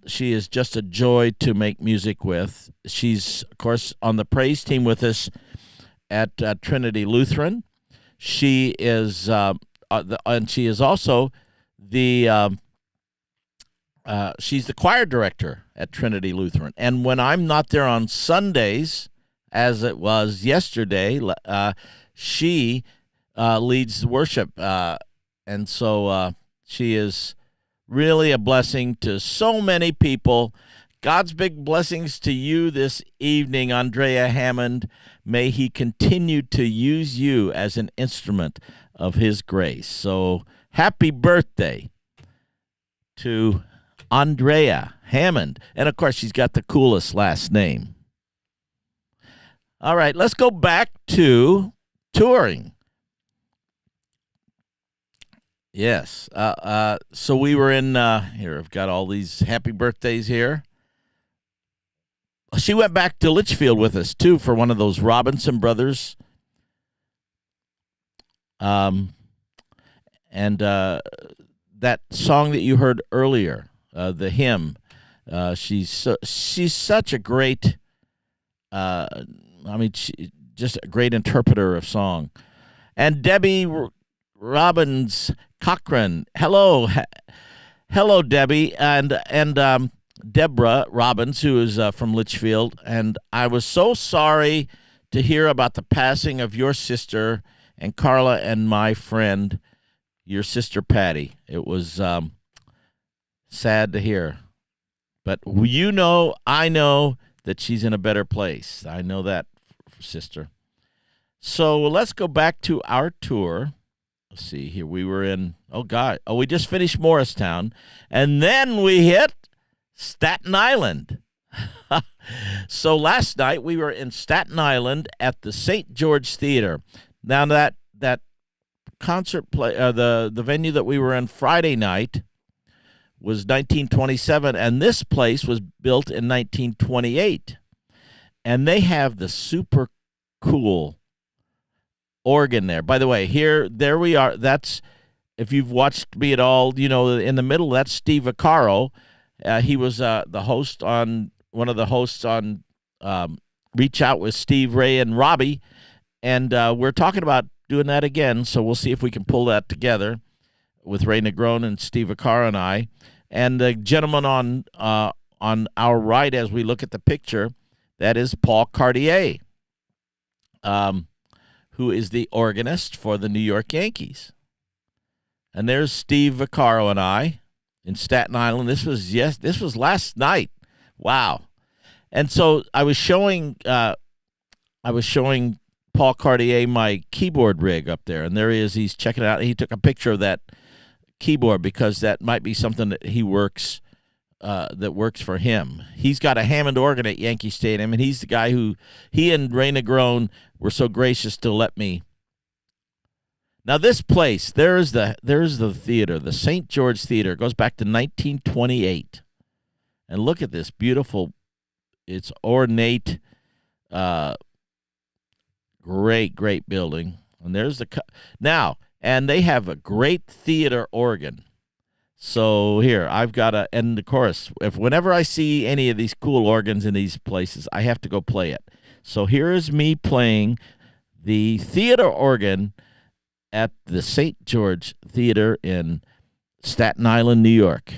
she is just a joy to make music with. She's, of course, on the praise team with us at Trinity Lutheran. She is, and she is also she's the choir director at Trinity Lutheran. And when I'm not there on Sundays, as it was yesterday, she leads the worship. And so she is really a blessing to so many people. God's big blessings to you this evening, Andrea Hammond. May he continue to use you as an instrument of his grace. So happy birthday to Andrea Hammond. And, of course, she's got the coolest last name. All right, let's go back to touring. Yes. So we were in, here, I've got all these happy birthdays here. She went back to Litchfield with us, too, for one of those Robinson Brothers. And that song that you heard earlier, the hymn, she's such a great, just a great interpreter of song. And Debbie Robbins Cochran, hello, Debbie, and Deborah Robbins, who is from Litchfield. And I was so sorry to hear about the passing of your sister and Carla and my friend, your sister Patty. It was sad to hear. But I know that she's in a better place. I know that, sister. So let's go back to our tour. Let's see here. We were in, we just finished Morristown. And then we hit Staten Island. So last night we were in Staten Island at the St. George Theater. Now that concert play, the venue that we were in Friday night was 1927, and this place was built in 1928. And they have the super cool organ there. By the way, there we are. That's, if you've watched me at all, in the middle, that's Steve Vaccaro. He was one of the hosts on Reach Out with Steve, Ray, and Robbie. And we're talking about doing that again, so we'll see if we can pull that together with Ray Negron and Steve Vaccaro and I. And the gentleman on our right, as we look at the picture, that is Paul Cartier, who is the organist for the New York Yankees. And there's Steve Vaccaro and I in Staten Island. This was last night. Wow. And so I was showing I was showing Paul Cartier my keyboard rig up there, and there he is. He's checking it out. He took a picture of that keyboard because that might be something that that works for him. He's got a Hammond organ at Yankee Stadium, and he's the guy he and Ray Negron were so gracious to let me. Now this place, there's the theater, the St. George Theater. It goes back to 1928. And look at this beautiful, it's ornate, great building. And there's and they have a great theater organ. So here, I've got and of course, whenever I see any of these cool organs in these places, I have to go play it. So here is me playing the theater organ at the St. George Theater in Staten Island, New York.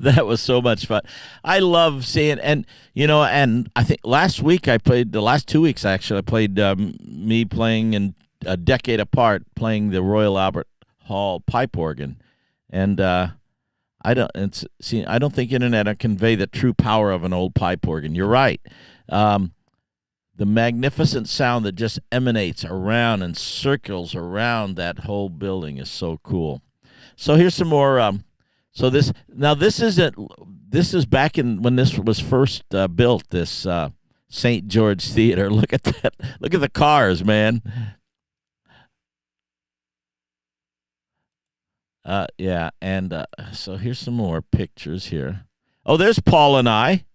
That was so much fun. I love seeing, and I think the last 2 weeks actually, I played me playing in a decade apart, playing the Royal Albert Hall pipe organ, and I don't think internet will convey the true power of an old pipe organ. You're right. The magnificent sound that just emanates around and circles around that whole building is so cool. So here's some more. This is back in when this was first built. This St. George Theater. Look at that. Look at the cars, man. Yeah, and so here's some more pictures here. Oh, there's Paul and I.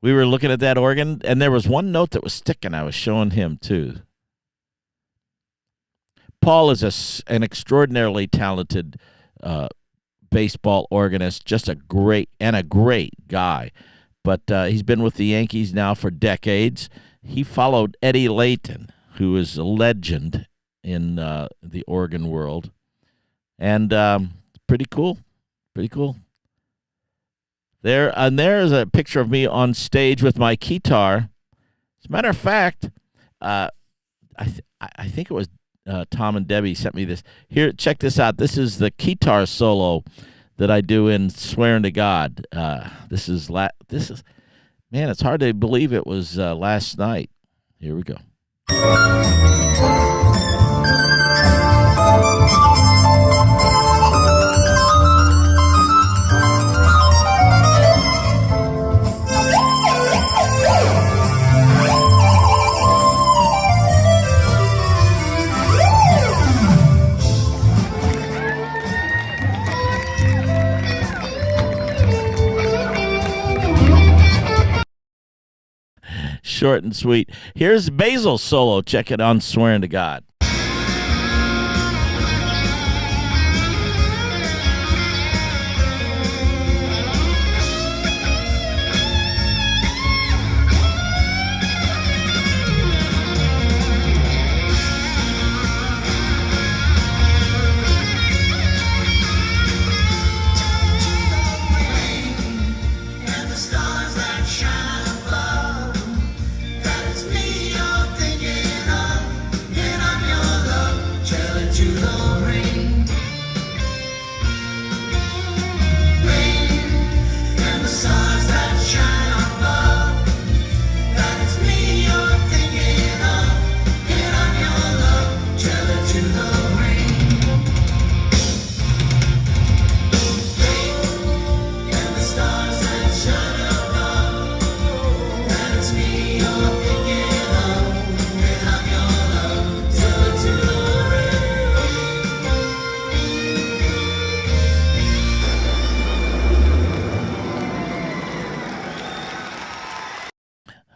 We were looking at that organ, and there was one note that was sticking. I was showing him, too. Paul is an extraordinarily talented baseball organist, just a great guy. But he's been with the Yankees now for decades. He followed Eddie Lenten, who is a legend in the organ world. And pretty cool. Pretty cool. There's a picture of me on stage with my guitar. As a matter of fact, I think it was Tom and Debbie sent me this. Here, check this out. This is the guitar solo that I do in Swearing to God. This is man, it's hard to believe it was last night. Here we go. Short and sweet. Here's Basil's solo. Check it on Swearing to God.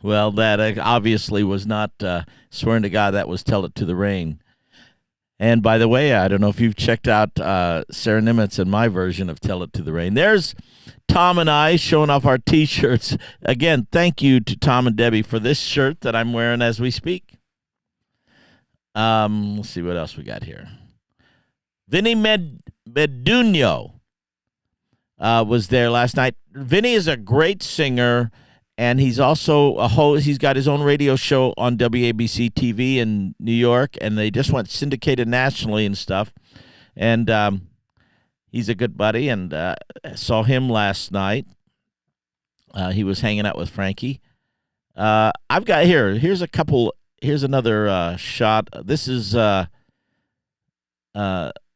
Well, that obviously was not Swearing to God. That was Tell It to the Rain. And by the way, I don't know if you've checked out Sarah Nimitz and my version of Tell It to the Rain. There's Tom and I showing off our T-shirts. Again, thank you to Tom and Debbie for this shirt that I'm wearing as we speak. Let's see what else we got here. Vinnie Meduno was there last night. Vinnie is a great singer. And he's also a host. He's got his own radio show on WABC TV in New York, and they just went syndicated nationally and stuff. And he's a good buddy, and saw him last night. He was hanging out with Frankie. I've got here's another shot. This is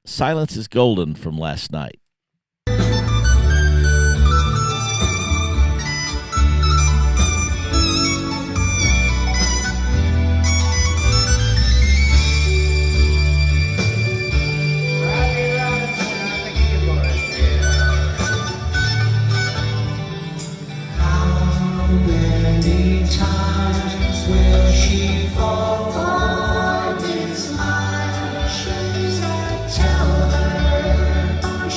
Silence is Golden from last night. Tell her,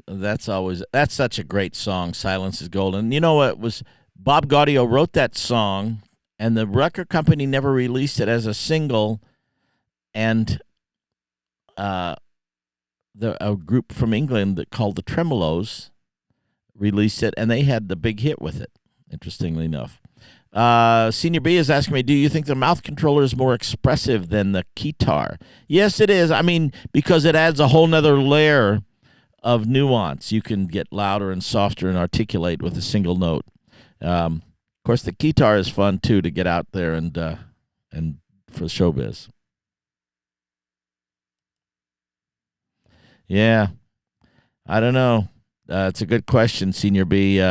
That's such a great song, Silence is Golden. You know what, was Bob Gaudio wrote that song, and the record company never released it as a single, and a group from England that called the Tremolos released it, and they had the big hit with it, interestingly enough. Senior B is asking me, do you think the mouth controller is more expressive than the keytar? Yes, it is. I mean, because it adds a whole nother layer of nuance. You can get louder and softer and articulate with a single note. Of course, the keytar is fun, too, to get out there and for showbiz. Yeah, I don't know. It's a good question, Senior B.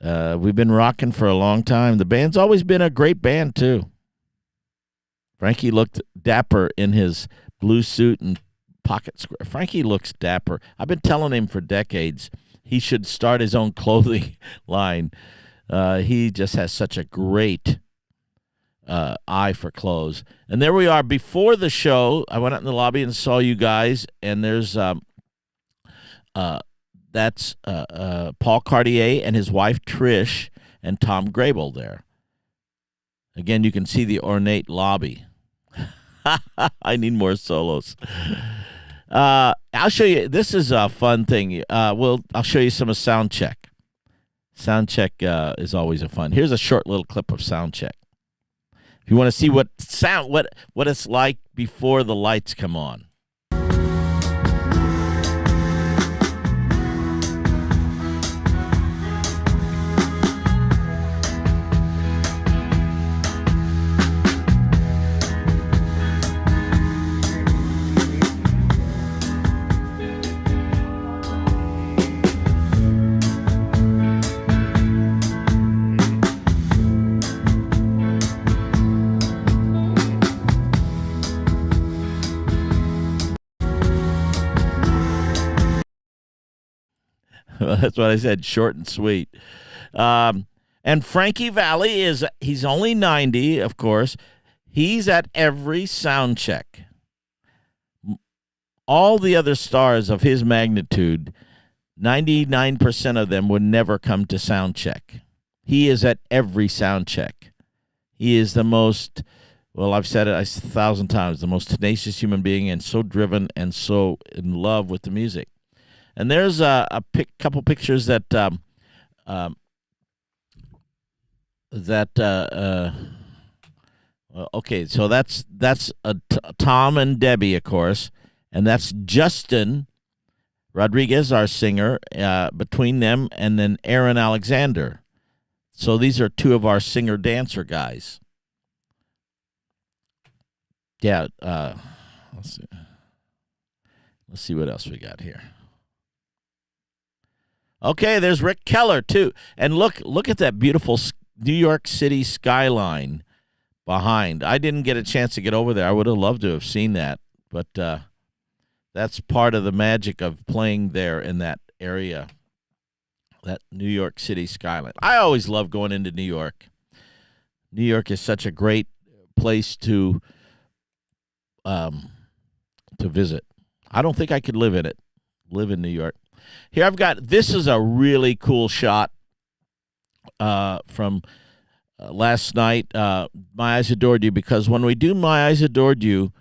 We've been rocking for a long time. The band's always been a great band, too. Frankie looked dapper in his blue suit and pocket square. Frankie looks dapper. I've been telling him for decades he should start his own clothing line. He just has such a great eye for clothes. And there we are. Before the show, I went out in the lobby and saw you guys, and there's that's Paul Cartier and his wife Trish and Tom Grable there. Again, you can see the ornate lobby. I need more solos. I'll show you. This is a fun thing. I'll show you some of Soundcheck. Soundcheck is always a fun. Here's a short little clip of Soundcheck. If you want to see what it's like before the lights come on. That's what I said, short and sweet. And Frankie Valli he's only 90, of course. He's at every sound check. All the other stars of his magnitude, 99% of them would never come to sound check. He is at every sound check. He is the most, well, I've said it 1,000 times, the most tenacious human being, and so driven and so in love with the music. And there's a couple pictures that okay, so that's Tom and Debbie, of course, and that's Justin Rodriguez, our singer, between them, and then Aaron Alexander. So these are two of our singer-dancer guys. Yeah, let's see what else we got here. Okay, there's Rick Keller, too. And look at that beautiful New York City skyline behind. I didn't get a chance to get over there. I would have loved to have seen that. But that's part of the magic of playing there in that area, that New York City skyline. I always love going into New York. New York is such a great place to visit. I don't think I could live in New York. Here this is a really cool shot from last night, My Eyes Adored You, because when we do My Eyes Adored You,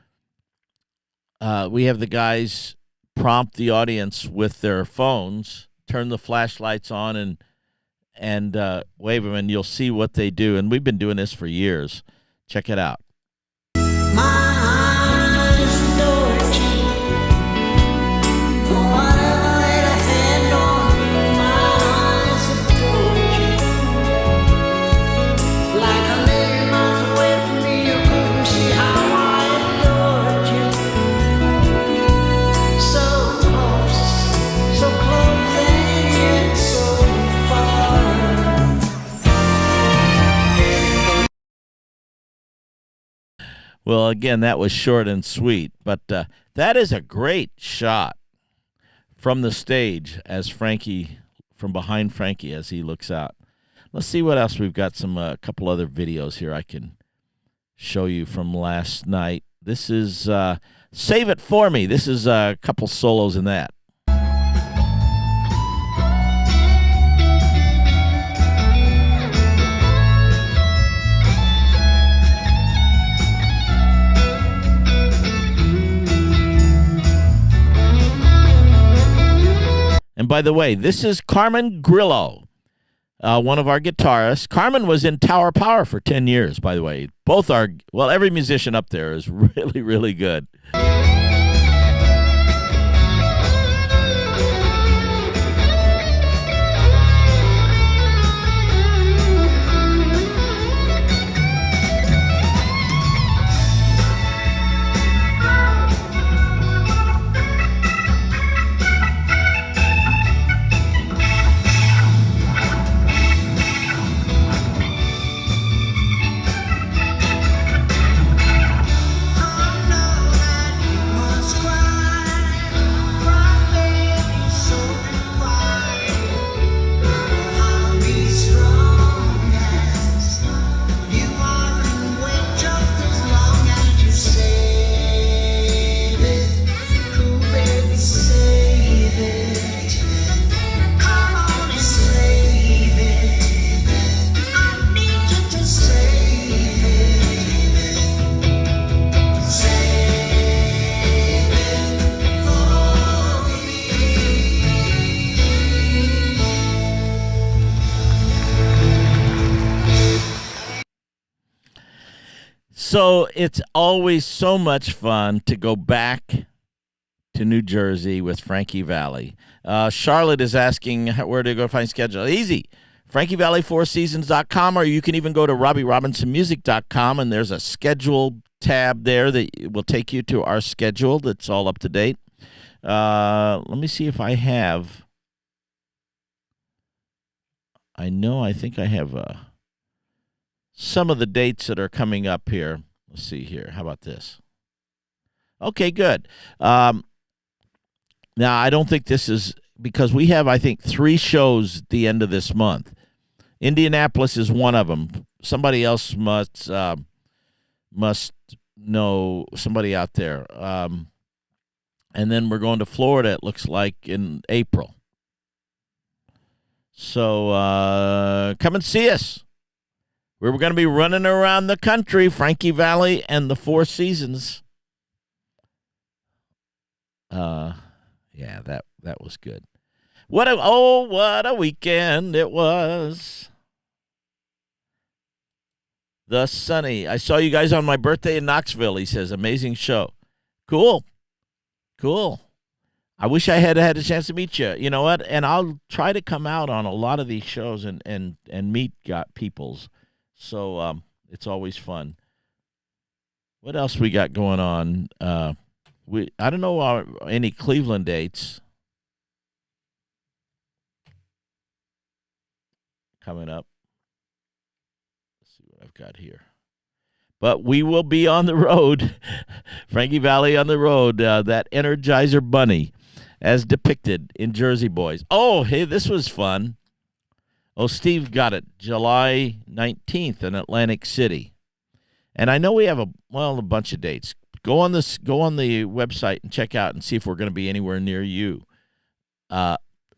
we have the guys prompt the audience with their phones, turn the flashlights on, and wave them, and you'll see what they do. And we've been doing this for years. Check it out. Well, again, that was short and sweet, but that is a great shot from the stage as Frankie, from behind Frankie as he looks out. Let's see what else we've got. A couple other videos here I can show you from last night. This is Save It For Me. This is a couple solos in that. And by the way, this is Carmen Grillo, one of our guitarists. Carmen was in Tower Power for 10 years, by the way. Both are, well, every musician up there is really, really good. So it's always so much fun to go back to New Jersey with Frankie Valli. Charlotte is asking where to go find schedule. Easy. FrankieValley4Seasons.com, or you can even go to RobbieRobinsonMusic.com, and there's a schedule tab there that will take you to our schedule that's all up to date. Let me see if I have. I think I have some of the dates that are coming up here. Let's see here. How about this? Okay, good. Now, I don't think this is, because we have, I think, 3 shows at the end of this month. Indianapolis is one of them. Somebody else must know, somebody out there. And then we're going to Florida, it looks like, in April. So come and see us. We're going to be running around the country, Frankie Valli and the Four Seasons. Yeah, that was good. What a weekend it was. The Sunny. I saw you guys on my birthday in Knoxville, he says. Amazing show. Cool. I wish I had a chance to meet you. You know what? And I'll try to come out on a lot of these shows and meet peoples. So it's always fun. What else we got going on? I don't know any Cleveland dates coming up. Let's see what I've got here. But we will be on the road. Frankie Valli on the road. That Energizer Bunny as depicted in Jersey Boys. Oh, hey, this was fun. Oh, Steve got it. July 19th in Atlantic City. And I know we have a bunch of dates. Go on the website and check out and see if we're going to be anywhere near you.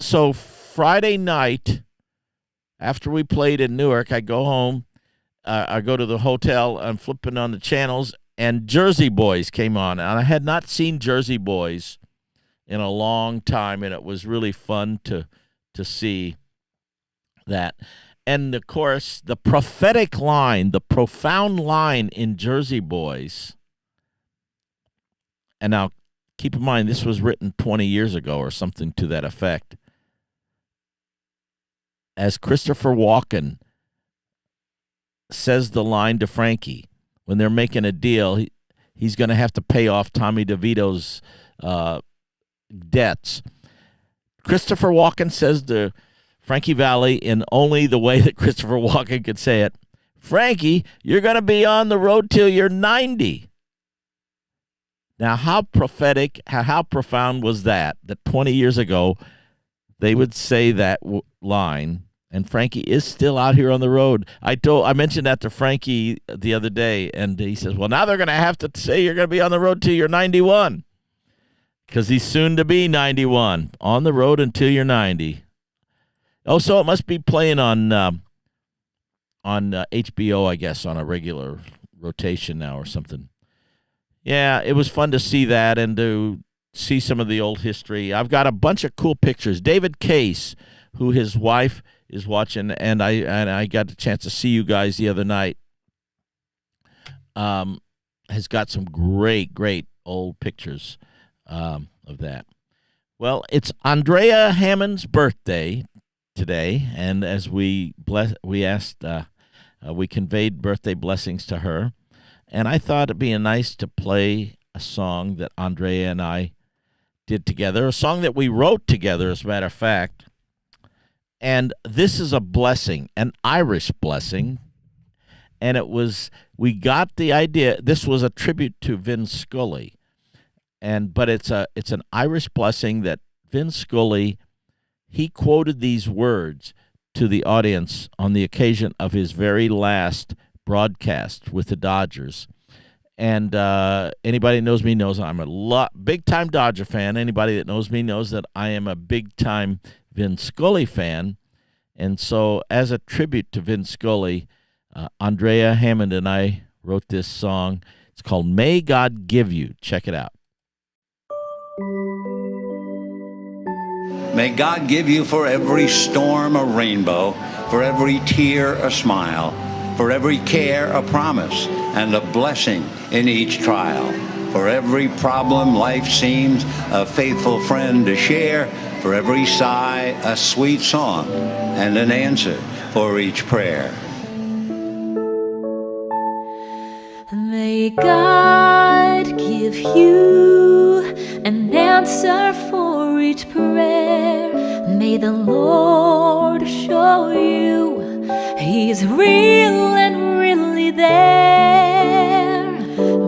So Friday night, after we played in Newark, I go home. I go to the hotel. I'm flipping on the channels, and Jersey Boys came on. And I had not seen Jersey Boys in a long time, and it was really fun to see that. And, of course, the prophetic line, the profound line in Jersey Boys. And now, keep in mind, this was written 20 years ago or something to that effect. As Christopher Walken says the line to Frankie, when they're making a deal, he's going to have to pay off Tommy DeVito's debts. Christopher Walken says to Frankie Valli in only the way that Christopher Walken could say it, Frankie, you're going to be on the road till you're 90. Now, how prophetic, how profound was that 20 years ago they would say that line And Frankie is still out here on the road. I mentioned that to Frankie the other day, and he says, well, now they're going to have to say you're going to be on the road till you're 91, because he's soon to be 91, on the road until you're 90. Oh, so it must be playing on HBO, I guess, on a regular rotation now or something. Yeah, it was fun to see that and to see some of the old history. I've got a bunch of cool pictures. David Case, who his wife is watching, and I got a chance to see you guys the other night, has got some great old pictures of that. Well, it's Andrea Hammond's birthday today, and as we conveyed birthday blessings to her, and I thought it'd be nice to play a song that Andrea and I did together, a song that we wrote together, as a matter of fact. And this is a blessing, an Irish blessing, and we got the idea. This was a tribute to Vin Scully, but it's an Irish blessing that Vin Scully, he quoted these words to the audience on the occasion of his very last broadcast with the Dodgers. And anybody that knows me knows I'm a big-time Dodger fan. Anybody that knows me knows that I am a big-time Vin Scully fan. And so as a tribute to Vin Scully, Andrea Hammond and I wrote this song. It's called May God Give You. Check it out. May God give you for every storm a rainbow, for every tear a smile, for every care a promise, and a blessing in each trial. For every problem life seems a faithful friend to share, for every sigh a sweet song, and an answer for each prayer. May God give you an answer for each prayer. May the Lord show you He's real and really there.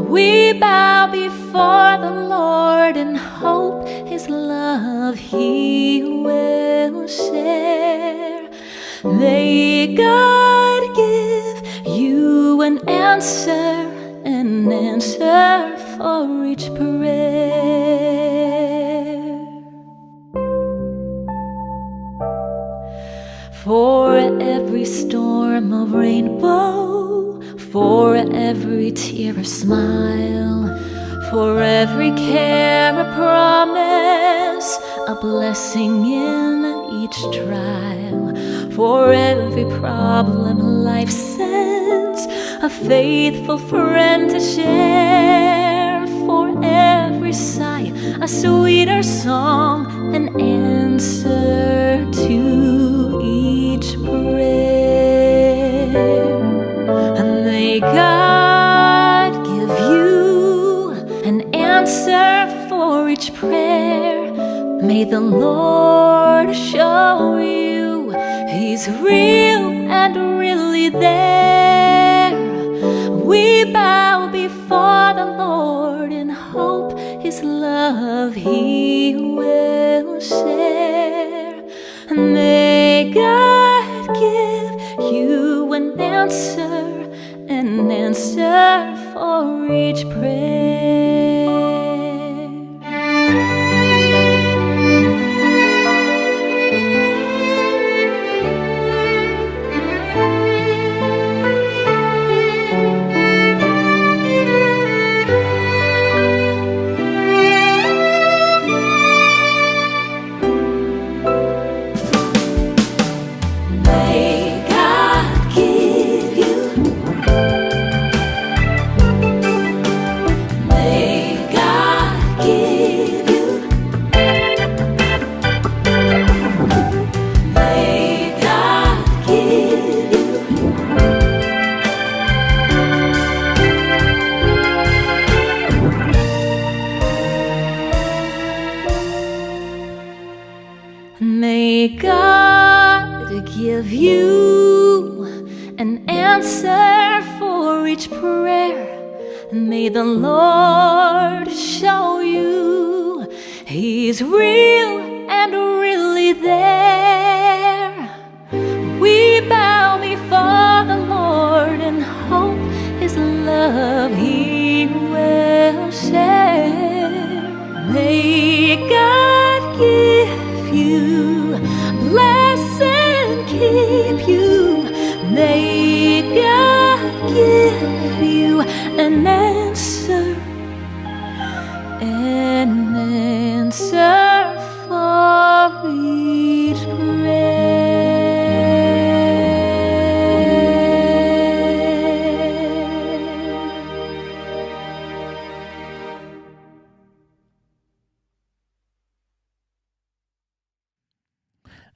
We bow before the Lord and hope His love He will share. May God give you an answer for each prayer. For every storm a rainbow, for every tear a smile, for every care a promise, a blessing in each trial. For every problem life sends a faithful friend to share. For every sigh a sweeter song, an answer to each prayer. And may God give you an answer for each prayer. May the Lord show you He's real and really there. We bow before the Lord and hope His love He will share. May God give you an answer for each prayer. May God give you an answer for each prayer. May the Lord show you He's real and really there.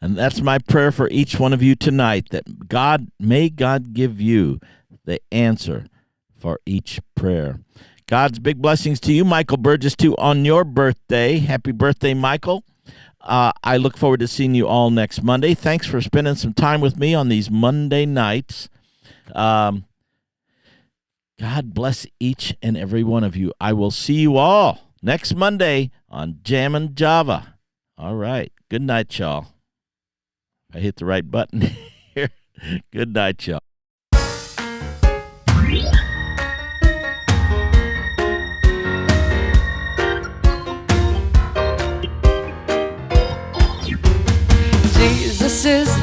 And that's my prayer for each one of you tonight, that may God give you the answer for each prayer. God's big blessings to you, Michael Burgess, too, on your birthday. Happy birthday, Michael. I look forward to seeing you all next Monday. Thanks for spending some time with me on these Monday nights. God bless each and every one of you. I will see you all next Monday on Jammin' Java. All right. Good night, y'all. I hit the right button here. Good night, y'all. Jesus is